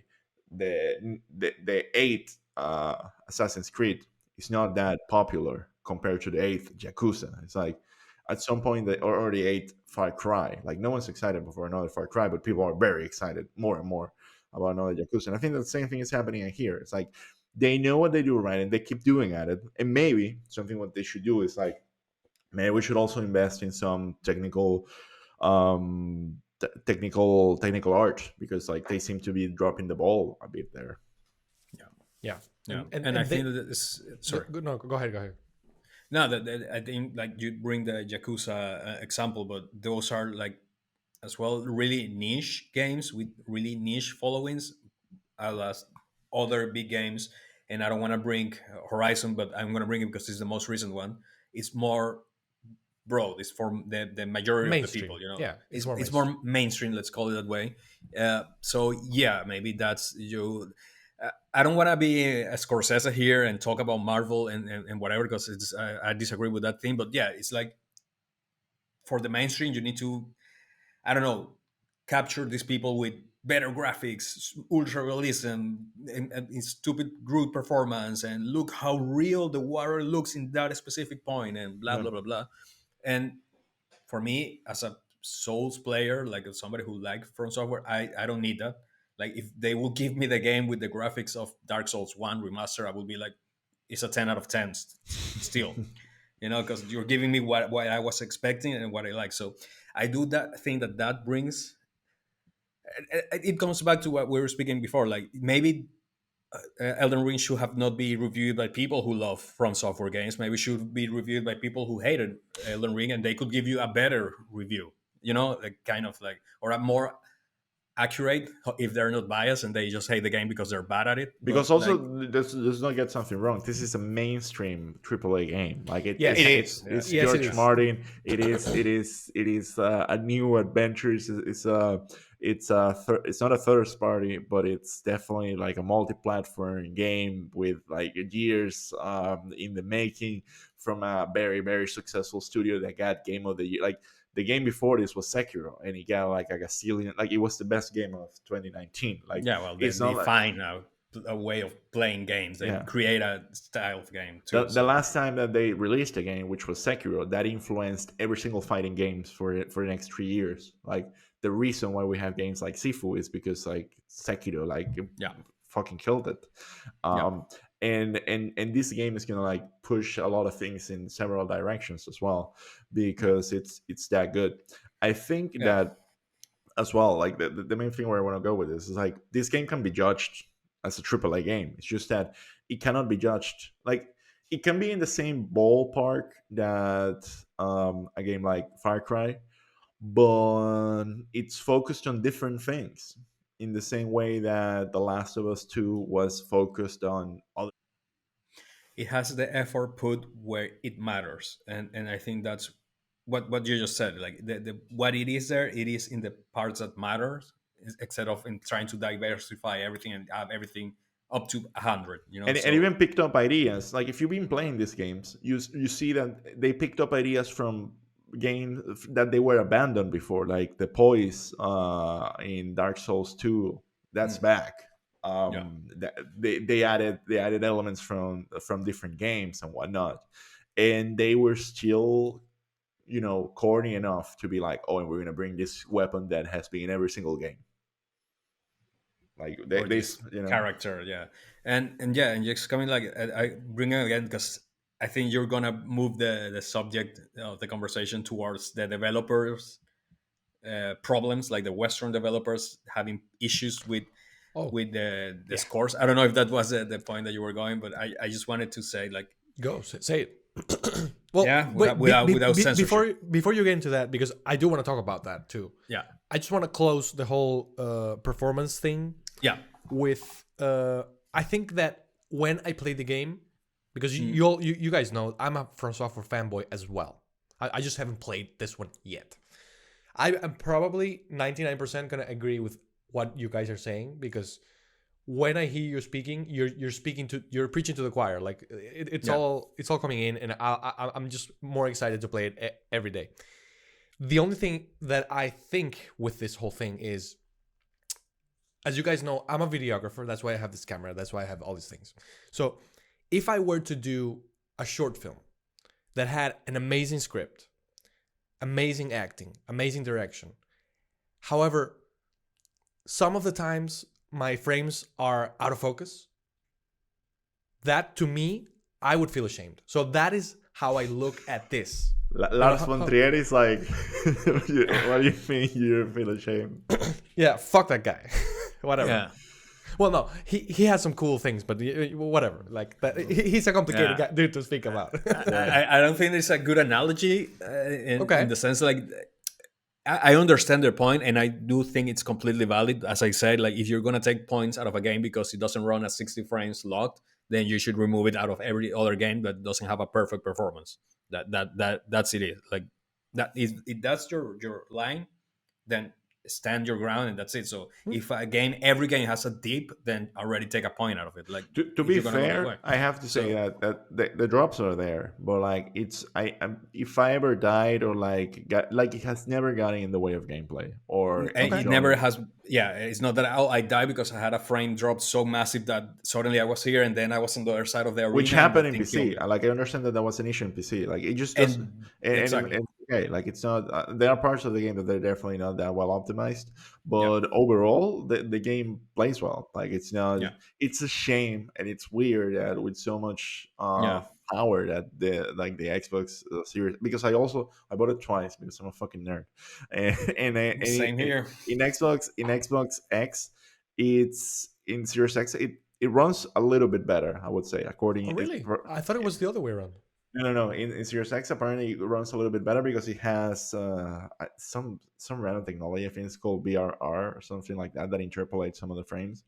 the eighth Assassin's Creed is not that popular compared to the eighth Yakuza. It's like at some point or the eighth Far Cry. Like no one's excited before another Far Cry, but people are very excited more and more about another Yakuza. And I think that the same thing is happening here. It's like they know what they do right, and they keep doing at it. And maybe something what they should do is like maybe we should also invest in some technical art, because like they seem to be dropping the ball a bit there. Yeah, Yeah. yeah, And and I and think they that it's sorry. no, go ahead, go ahead. No, that I think like you bring the Yakuza example, but those are like as well really niche games with really niche followings, as other big games. And I don't want to bring Horizon, but I'm going to bring it because it's the most recent one. It's more broad. It's for the majority of the people. Mainstream. You know, Yeah, it's more it's mainstream. more mainstream. Let's call it that way. So yeah, maybe that's you. I don't want to be a Scorsese here and talk about Marvel and whatever, because I disagree with that thing. But yeah, it's like for the mainstream, you need to, I don't know, capture these people with better graphics, ultra realism, and stupid group performance, and look how real the water looks in that specific point, and blah Yeah. blah blah blah. And for me, as a Souls player, like somebody who likes From Software, I don't need that. Like if they will give me the game with the graphics of Dark Souls One remaster, I will be like, it's a 10 out of 10 still, because you're giving me what I was expecting and what I like. So I do that thing that brings. It comes back to what we were speaking before. Like maybe Elden Ring should have not be reviewed by people who love From Software games. Maybe it should be reviewed by people who hated Elden Ring, and they could give you a better review. Like kind of like, or a more accurate if they're not biased and they just hate the game because they're bad at it. Because But also like, let's not get something wrong. This is a mainstream AAA game. Like it Yes. is. it's Yes, it George is. Martin. It is a new adventure. It's not a third party, but it's definitely like a multi-platform game with like years in the making, from a very very successful studio that got Game of the Year. Like the game before this was Sekiro, and it got like a gazillion. Like it was the best game of 2019. Like Yeah, well, they it's not like define a way of playing games. They yeah. create a style of game too. The So last time that they released a game, which was Sekiro, that influenced every single fighting games for the next 3 years. Like the reason why we have games like Sifu is because like Sekiro like yeah, fucking killed it. yeah, Um, and this game is gonna like push a lot of things in several directions as well, yeah, because it's that good. I think yeah. that as well, like the main thing where I want to go with this is like this game can be judged as a AAA game. It's just that it cannot be judged like it can be in the same ballpark that a game like Far Cry, but it's focused on different things in the same way that The Last of Us 2 was focused on other. It has the effort put where it matters, and I think that's what you just said. Like the what it is there, it is in the parts that matters, instead of in trying to diversify everything and have everything up to 100. And So even picked up ideas. Like if you've been playing these games, you see that they picked up ideas from games that they were abandoned before, like the poise in Dark Souls 2. That's mm, back. yeah. They added elements from different games and whatnot, and they were still corny enough to be like, oh, and we're gonna bring this weapon that has been in every single game. Like they, Or they this you know character, yeah. And yeah, and just coming like, I bring it again because I think you're gonna move the subject of the conversation towards the developers problems, like the Western developers having issues with Oh, the yeah. scores. I don't know if that was the point that you were going, but I just wanted to say like Go say it. Well, Yeah, wait, without censorship. before you get into that, because I do want to talk about that too. Yeah, I just want to close the whole performance thing yeah, with I think that when I play the game, because mm, you guys know I'm a From Software fanboy as well. I just haven't played this one yet. I am probably 99% gonna agree with what you guys are saying, because when I hear you speaking, you're preaching to the choir. Like yeah, it's all coming in, and I'm just more excited to play it every day. The only thing that I think with this whole thing is, as you guys know, I'm a videographer. That's why I have this camera. That's why I have all these things. So if I were to do a short film that had an amazing script, amazing acting, amazing direction, however, some of the times my frames are out of focus, that to me, I would feel ashamed. So that is how I look at this. You know, Lars von Trier is like, what do you mean you feel ashamed? yeah, fuck that guy. Whatever. yeah, Well, no, he has some cool things, but whatever. Like, but he's a complicated yeah. guy, dude to speak about. I don't think it's a good analogy in Okay, the sense like I understand their point, and I do think it's completely valid. As I said, like if you're gonna take points out of a game because it doesn't run at 60 frames locked, then you should remove it out of every other game that doesn't have a perfect performance. That's it. Like that is if that's your line, then stand your ground and that's it. So if a game, every game has a dip, then already take a point out of it. Like To if be you're gonna go that fair, way. I have to say So that the drops are there, but like if I ever died or like got like it has never gotten in the way of gameplay or and it okay, never enjoyment. has. Yeah, it's not that I died because I had a frame drop so massive that suddenly I was here and then I was on the other side of the Which arena and happened that in thing killed PC. me. Like I understand that that was an issue in PC. Like it just doesn't. And And exactly. it's okay. Like it's not. There are parts of the game that they're definitely not that well optimized. Yeah, But overall, the game plays well. Like it's not. yeah, It's a shame and it's weird that with so much yeah. power that the Xbox Series, because I bought it twice because I'm a fucking nerd, Same here. in Xbox X, it's in Series X it runs a little bit better, I would say, oh according really? I thought it was the other way around. no. In Series X, apparently it runs a little bit better because it has some random technology. I think it's called BRR or something like that that interpolates some of the frames,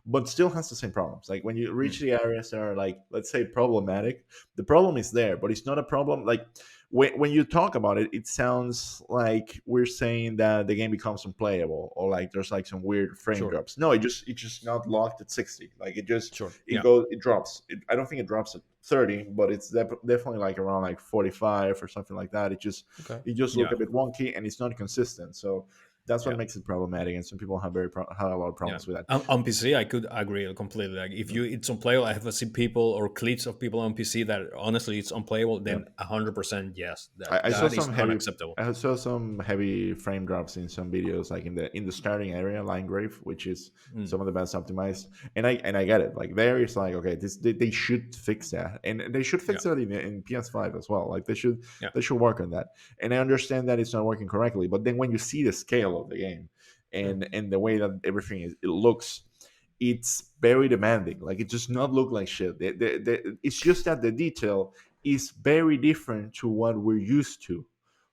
but still has the same problems. Like when you reach Mm, the areas that are like, let's say, problematic, the problem is there, but it's not a problem. Like when you talk about it, it sounds like we're saying that the game becomes unplayable or like there's like some weird frame Sure, drops. No, it's just not locked at 60. Like sure. it yeah, goes it drops. I don't think it drops at 30, but it's definitely like around like 45 or something like that. Okay. It just look yeah, a bit wonky and it's not consistent. So that's what yeah. makes it problematic. And some people have have a lot of Yeah, problems with that. on PC, I could agree completely. Like, if you it's unplayable, I have seen people or clips of people on PC that honestly it's unplayable. Yeah. Then 100% yes, I saw that is some heavy unacceptable. I saw some heavy frame drops in some videos, like in the starting area, line grave, which is Mm, some of the best optimized. And I get it. Like there is like okay, they should fix that, and they should yeah, fix that in PS5 as well. Like yeah, they should work on that. And I understand that it's not working correctly, but then when you see the scale of the game Yeah. and the way that everything it looks, it's very demanding. Like it does not look like shit. It's just that the detail is very different to what we're used to.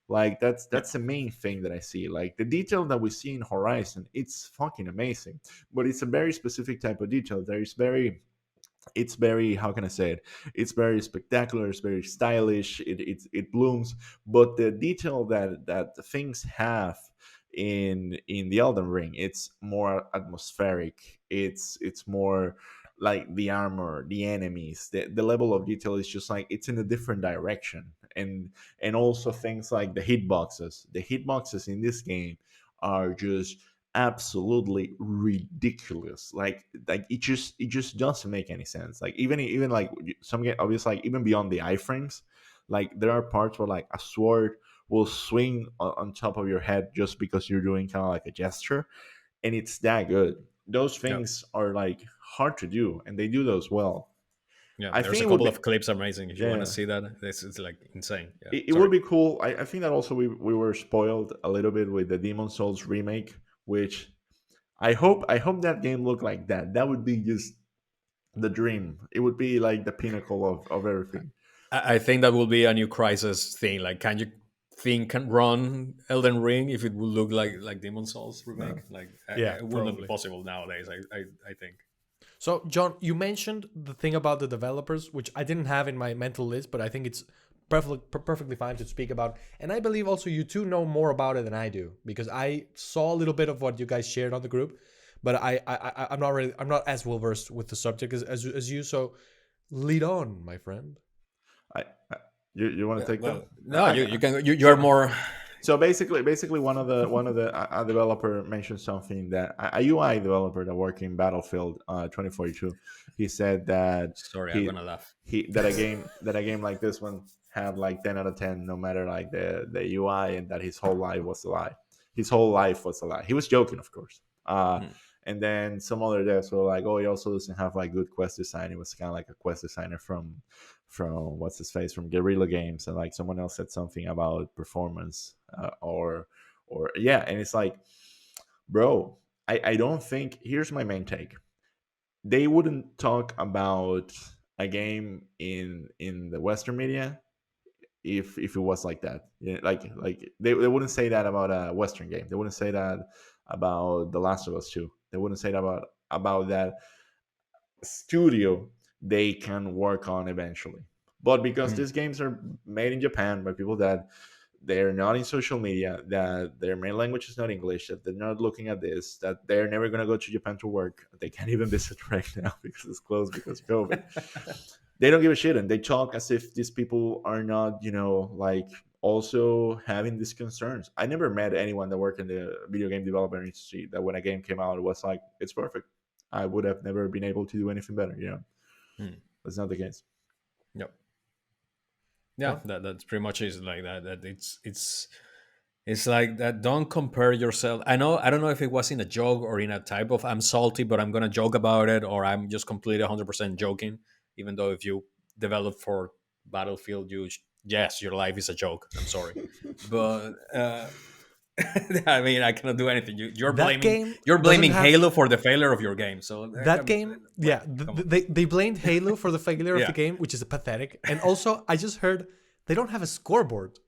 Like yeah, that's the main thing that I see. Like the detail that we see in Horizon, it's fucking amazing, but it's a very specific type of detail. There is very it's very, how can I say it, it's very spectacular, it's very stylish, it blooms, but the detail that the things have in the Elden Ring, it's more atmospheric, it's more like the armor, the enemies, the level of detail is just like it's in a different direction. And also things like the hitboxes in this game are just absolutely ridiculous. Like it just doesn't make any sense. Like even like some get obviously like even beyond the iframes, like there are parts where like a sword will swing on top of your head just because you're doing kind of like a gesture, and it's that good. Those yeah, things are like hard to do, and they do those well. yeah. I There's think a it would couple be of clips amazing. If you want to yeah. see that, this is like insane. Yeah, It would sorry. be cool. I think that also we were spoiled a little bit with the Demon Souls remake, which I hope that game looked like that. That would be just the dream. It would be like the pinnacle of everything. I think that will be a new crisis thing. Like, can you think can run Elden Ring if it will look like Demon Souls remake? No. Like, Yeah, it will not be probably. possible nowadays. I think. So, John, you mentioned the thing about the developers, which I didn't have in my mental list, but I think it's perfectly fine to speak about. And I believe also you two know more about it than I do because I saw a little bit of what you guys shared on the group, but I'm not as well versed with the subject as you. So, lead on, my friend. I, I you want to take that? Well, no, you can. You are So more. so basically one of the a developer mentioned something that a UI developer that worked in Battlefield 2042. He said that Sorry, I'm he gonna laugh. he that a game like this one had like 10 out of 10 no matter like the UI, and that his whole life was a lie. His whole life was a lie. He was joking, of course. Hmm. And then some other devs were like, oh, he also doesn't have like good quest design. He was kind of like a quest designer from what's his face from Guerrilla Games, and like someone else said something about performance, or yeah, and it's like, bro, I don't think. Here's my main take: they wouldn't talk about a game in the Western media if it was like that. Yeah, like they wouldn't say that about a Western game. They wouldn't say that about The Last of Us 2. They wouldn't say that about that studio they can work on eventually. But because Hmm. these games are made in Japan by people that they're not in social media, that their main language is not English, that they're not looking at this, that they're never going to go to Japan to work, they can't even visit right now because it's closed because of COVID. They don't give a shit, and they talk as if these people are not, like also having these concerns. I never met anyone that worked in the video game development industry that when a game came out, it was like, it's perfect. I would have never been able to do anything better. Hmm. That's not the case. Yep. Yeah, Well, that's pretty much is like that. That it's like that. Don't compare yourself. I know. I don't know if it was in a joke or in a type of I'm salty, but I'm gonna joke about it, or I'm just completely 100% joking. Even though if you develop for Battlefield, yes, your life is a joke. I'm sorry, but I mean, I cannot do anything. that game You're doesn't blaming have Halo for the failure of your game. So that game. well, Yeah, come on. they blamed Halo for the failure of the Yeah. game, which is pathetic. And also, I just heard they don't have a scoreboard.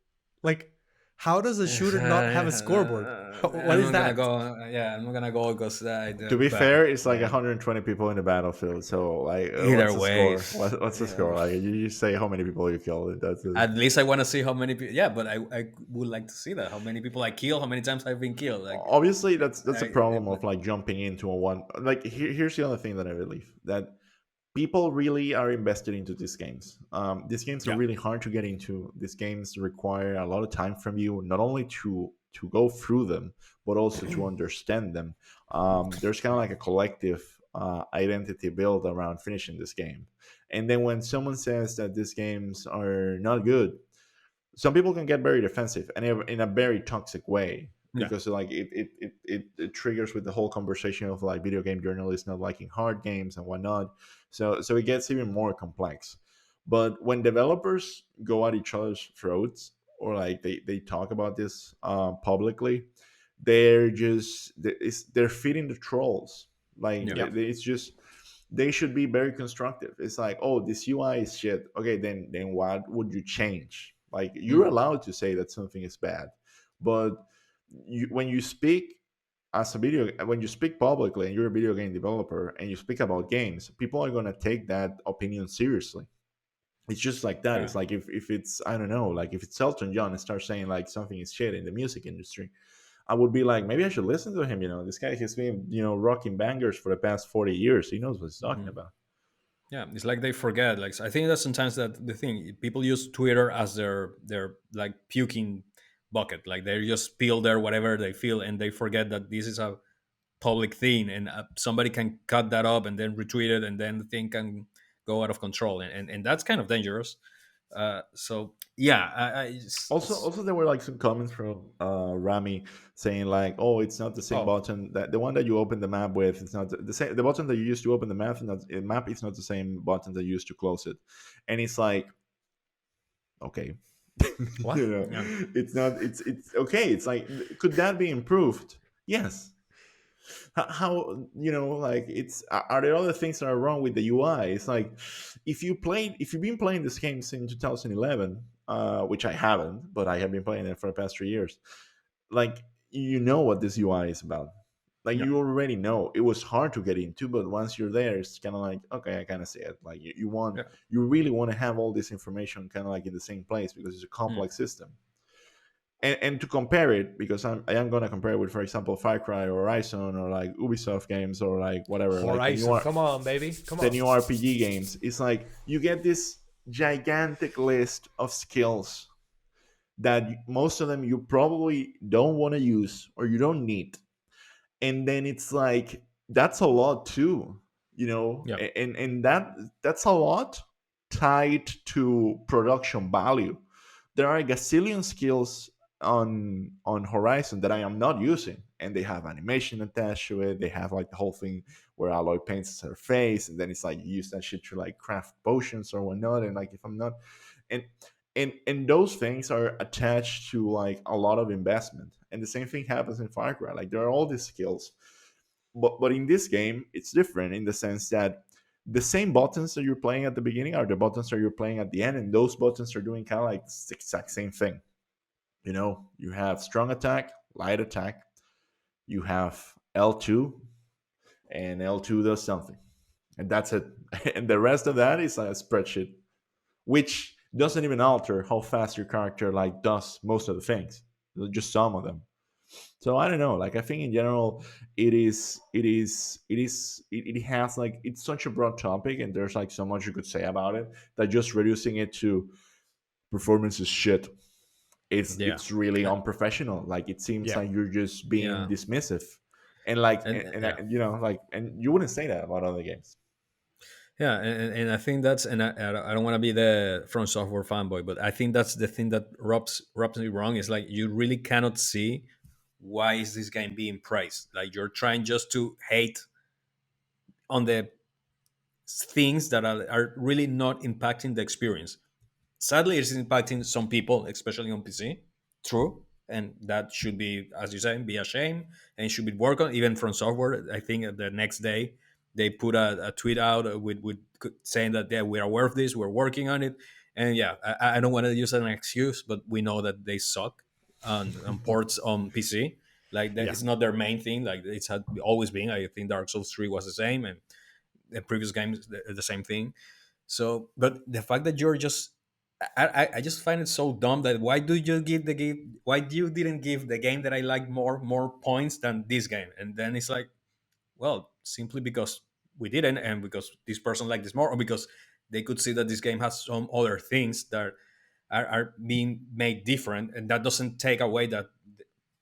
Like, how does a shooter not have a scoreboard? What I'm is not gonna that? go. Yeah, I'm not gonna go because To be but fair, it's like yeah. 120 people in the battlefield. So, like, Either what's the way, score? What's the yeah. score? Like, you say how many people you killed. That's it. At least I want to see how many people. Yeah, but I would like to see that. How many people I kill? How many times I've been killed? Like, Obviously, that's a problem but of like jumping into a one. Like, here's the other thing that I believe that people really are invested into these games. These games are yeah, really hard to get into. These games require a lot of time from you, not only to go through them, but also to understand them. There's kind of like a collective identity built around finishing this game. And then when someone says that these games are not good, some people can get very defensive and in a very toxic way, yeah, because like it triggers with the whole conversation of like video game journalists not liking hard games and whatnot. So it gets even more complex. But when developers go at each other's throats, or like they talk about this publicly, they're feeding the trolls. Like yeah. Yeah. it's just, they should be very constructive. It's like, oh, this UI is shit. Okay, then what would you change? Like, you're Mm, allowed to say that something is bad, but when you speak when you speak publicly and you're a video game developer and you speak about games, people are gonna take that opinion seriously. It's just like that. yeah. It's like if it's, I don't know, like if it's Elton John and starts saying like something is shit in the music industry, I would be like, maybe I should listen to him. This guy has been, rocking bangers for the past 40 years. He knows what he's talking Mm. about. Yeah, it's like they forget. Like, I think that sometimes that the thing people use Twitter as their like puking bucket. Like, they just spill there whatever they feel, and they forget that this is a public thing, and somebody can cut that up and then retweet it, and then the thing can go out of control, and that's kind of dangerous. So yeah, Also, there were like some comments from Rami saying like, "Oh, it's not the same oh button. That the one that you open the map with, it's not the same. The button that you use to open the map is not the same button that you use to close it." And it's like, okay, What? yeah, it's not. It's okay. It's like, could that be improved? Yes, How, like, are there other things that are wrong with the UI? It's like, if you've been playing this game since 2011, which I haven't, but I have been playing it for the past 3 years. Like, you know what this UI is about. Like, Yeah, you already know it was hard to get into, but once you're there, it's kind of like, okay, I kind of see it. Like, yeah. you really want to have all this information kind of like in the same place because it's a Mm. complex system. And to compare it, because I am gonna compare it with, for example, Far Cry or Horizon or like Ubisoft games or like whatever, like Horizon, come on, baby, come the on. new RPG games. It's like you get this gigantic list of skills that most of them you probably don't want to use or you don't need, and then it's like that's a lot too, Yeah, and that's a lot tied to production value. There are a gazillion skills on Horizon that I am not using, and they have animation attached to it. They have like the whole thing where Aloy paints her face, and then it's like you use that shit to like craft potions or whatnot. And like if I'm not, and and those things are attached to like a lot of investment. And the same thing happens in Far Cry. Like there are all these skills, but in this game it's different in the sense that the same buttons that you're playing at the beginning are the buttons that you're playing at the end, and those buttons are doing kind of like the exact same thing. You have strong attack, light attack, you have L2, and L2 does something, and that's it. And the rest of that is a spreadsheet, which doesn't even alter how fast your character like does most of the things, just some of them. So I don't know. Like I think in general, it has like it's such a broad topic, and there's like so much you could say about it that just reducing it to performance is shit. yeah, It's really and, unprofessional. Like it seems Yeah, like you're just being yeah, dismissive, and like yeah. like, and you wouldn't say that about other games. Yeah, and I think that's, and I don't want to be the From Software fanboy, but I think that's the thing that rubs me wrong is like you really cannot see why is this game being praised. Like you're trying just to hate on the things that are really not impacting the experience. Sadly, it's impacting some people, especially on PC. True, and that should be, as you say, be a shame and should be worked on. Even From Software, I think the next day they put a tweet out with saying that yeah, we are aware of this, we're working on it, and yeah, I don't want to use an excuse, but we know that they suck on ports on PC. Like that, yeah. it's not their main thing. Like it's had always been. I think Dark Souls 3 was the same, and the previous games the same thing. So, but the fact that you're just, I just find it so dumb that why do you give the game? Why do you didn't give the game that I like more points than this game? And then it's like, well, simply because we didn't, and because this person liked this more, or because they could see that this game has some other things that are being made different, and that doesn't take away that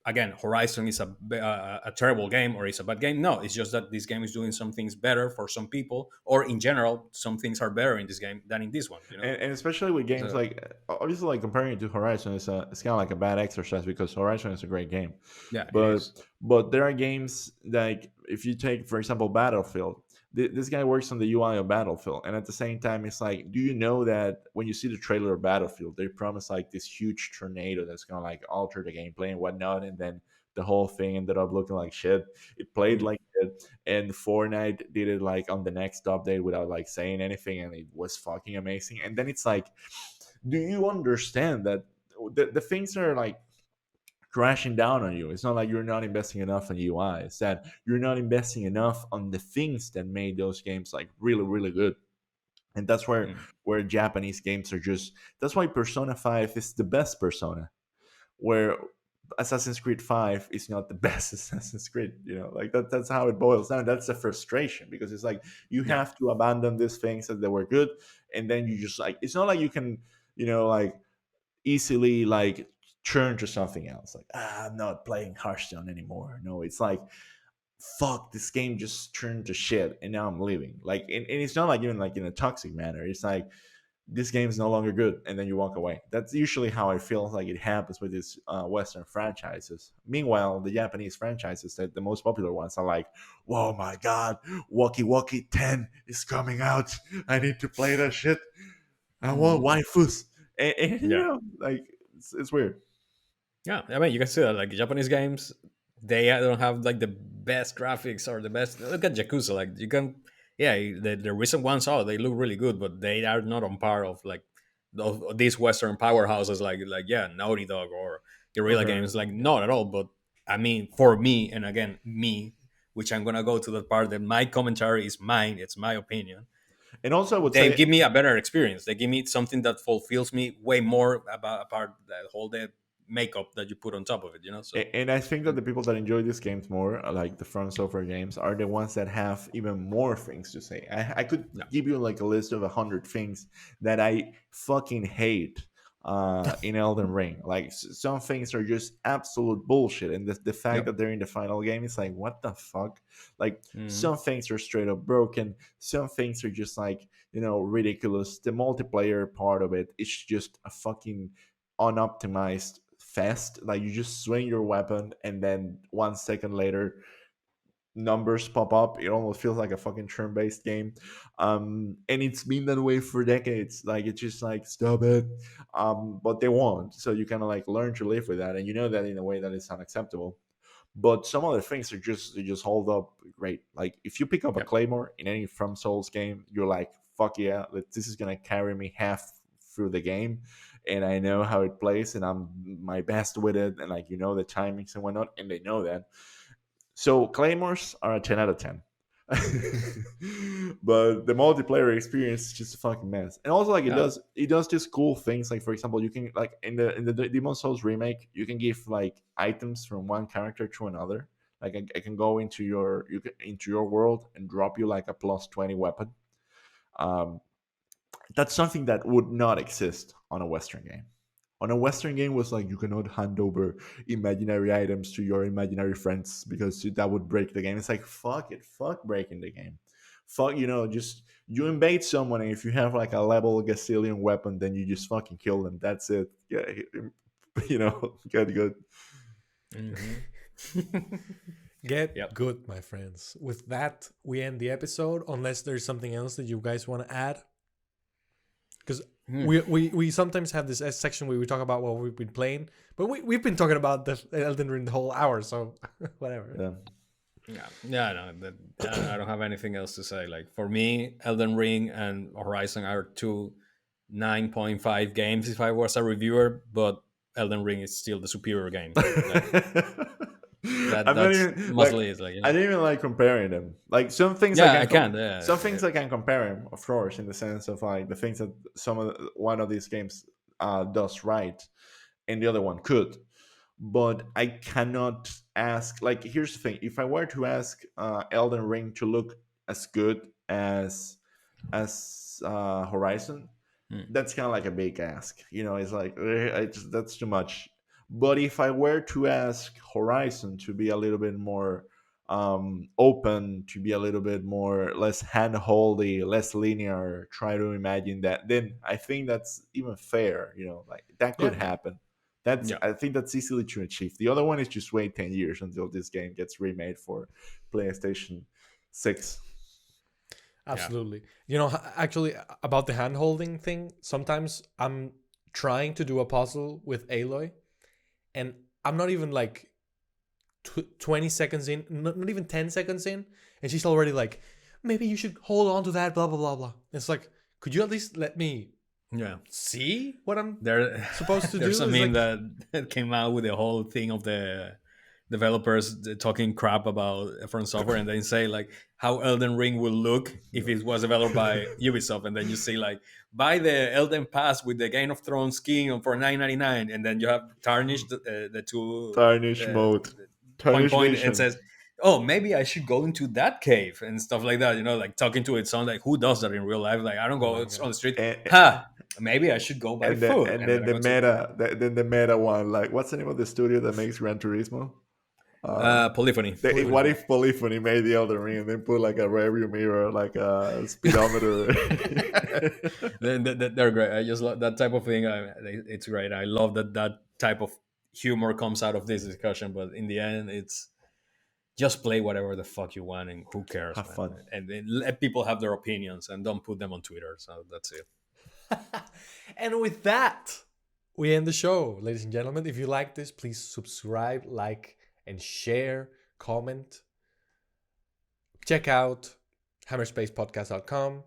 again Horizon is a terrible game or it's a bad game. No, it's just that this game is doing some things better for some people, or in general some things are better in this game than in this one, you know. And especially with games So like, obviously, like comparing it to Horizon it's kind of like a bad exercise because Horizon is a great game. yeah, it but is. but there are games like, if you take for example Battlefield, this guy works on the UI of Battlefield, and at the same time it's like, do you know that when you see the trailer of Battlefield they promise like this huge tornado that's gonna like alter the gameplay and whatnot, and then the whole thing ended up looking like shit. It played Mm. like shit, and Fortnite did it like on the next update without like saying anything, and it was fucking amazing. And then it's like, do you understand that the things are like crashing down on you? It's not like you're not investing enough in UI. It's that you're not investing enough on the things that made those games like really, really good. And that's Mm. where Japanese games are just. That's why Persona 5 is the best Persona. Where Assassin's Creed 5 is not the best Assassin's Creed. Like that's how it boils down. That's the frustration, because it's like you Yeah. have to abandon these things that they were good, and then you just like, it's not like you can, like easily like turn to something else. Like, I'm not playing Hearthstone anymore. No, it's like, fuck, this game just turned to shit, and now I'm leaving. Like, and it's not like even like in a toxic manner. It's like, this game is no longer good, and then you walk away. That's usually how I feel like it happens with these Western franchises. Meanwhile, the Japanese franchises, that the most popular ones, are like, whoa, my god, Waki Waki 10 is coming out. I need to play that shit. I want Mm. waifus. And Yeah. like, it's weird. Yeah, I mean, you can see that like Japanese games. They don't have like the best graphics or the best. Look at Yakuza, like you can, yeah, the recent ones, oh, they look really good, but they are not on par of like of these Western powerhouses, like yeah, Naughty Dog or Guerrilla Okay. Games, like not at all. But I mean, for me, and again, me, which I'm gonna go to the part that my commentary is mine, it's my opinion. And also, I would They say, give me a better experience. They give me something that fulfills me way more about apart that whole the makeup that you put on top of it. You know, so and I think that the people that enjoy these games more, like the From Software games, are the ones that have even more things to say. I could no, give you like a list of 100 things that I fucking hate in Elden Ring. Like some things are just absolute bullshit, and the fact yep. that they're in the final game is like, what the fuck? Like Hmm. some things are straight up broken. Some things are just like ridiculous. The multiplayer part of it is just a fucking unoptimized fast. Like you just swing your weapon and then 1 second later numbers pop up. It almost feels like a fucking turn-based game. And it's been that way for decades. Like it's just like stop it. But they won't. So you kind of like learn to live with that, and you know that in a way that is unacceptable. But some other things are just they just hold up great. Like if you pick up a Yep. claymore in any From Souls game, you're like, fuck yeah, this is gonna carry me half through the game, and I know how it plays, and I'm my best with it, and like the timings and whatnot, and they know that. So claymores are a 10 out of 10. But the multiplayer experience is just a fucking mess. And also like it Yeah. does just cool things. Like for example, you can like in the Demon Souls remake, you can give like items from one character to another. Like I can go into your world and drop you like a +20 weapon. Um, that's something that would not exist on a Western game. On a Western game was like you cannot hand over imaginary items to your imaginary friends because that would break the game. It's like fuck it, fuck breaking the game. Fuck, just you invade someone, and if you have like a level Gazillion weapon, then you just fucking kill them. That's it. Yeah, good, good. Hmm. Get Yep. good, my friends. With that, we end the episode. Unless there's something else that you guys want to add, because Hmm. we sometimes have this section where we talk about what we've been playing, but we've been talking about the Elden Ring the whole hour, so whatever. Yeah. Yeah, yeah, no, I don't have anything else to say. Like for me, Elden Ring and Horizon are two 9.5 games if I was a reviewer, but Elden Ring is still the superior game. Like I'm not that's even like mostly is like I didn't even like comparing them. Like yeah, I can. Yeah, some things I can compare them, of course, in the sense of like the things that one of these games does right, and the other one could. But I cannot ask. Like, here's the thing: if I were to ask Elden Ring to look as good as Horizon, Hmm. that's kind of like a big ask. It's like that's too much. But if I were to ask Horizon to be a little bit more open, to be a little bit more less handholdy, less linear, try to imagine that, then I think that's even fair. Like that could Yeah, happen. That's Yeah, I think that's easily to achieve. The other one is just wait 10 years until this game gets remade for PlayStation 6. yeah. absolutely. You know, actually, about the hand holding thing, sometimes I'm trying to do a puzzle with Aloy, and I'm not even like 20 seconds in, not even 10 seconds in, and she's already like, maybe you should hold on to that, blah, blah, blah, blah. It's like, could you at least let me Yeah. see what I'm There, supposed to there's do? a It's meme like, that came out with the whole thing of the developers talking crap about From Software, and then say like how Elden Ring will look if it was developed by Ubisoft, and then you see like buy the Elden Pass with the Game of Thrones skin for 9.99, and then you have tarnished the two Tarnish the, mode. the Tarnish point and nation. says, oh, maybe I should go into that cave and stuff like that. Like talking to its son, like who does that in real life? Like I don't oh go my on God. the street. And, Ha! Maybe I should go buy and then food, and and then then I the go to meta then the meta one, like what's the name of the studio that makes Gran Turismo? Polyphony. What Polyphony. if Polyphony made the Elden Ring and then put like a rearview mirror, like a speedometer? They're great. I just love that type of thing. It's great. I love that type of humor comes out of this discussion. But in the end, it's just play whatever the fuck you want, and who cares, Have man? fun. And then let people have their opinions, and don't put them on Twitter. So that's it. And with that, we end the show, ladies and gentlemen. If you like this, please subscribe, like, and share, comment. Check out hammerspacepodcast.com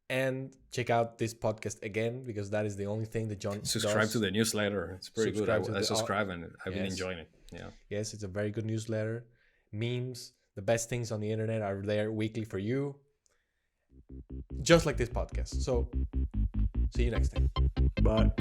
and check out this podcast again, because that is the only thing that John Subscribe does. to the newsletter. It's pretty good. I subscribe and I've been Yes. enjoying it. Yeah. Yes, it's a very good newsletter. Memes, the best things on the internet are there weekly for you, just like this podcast. So see you next time. Bye.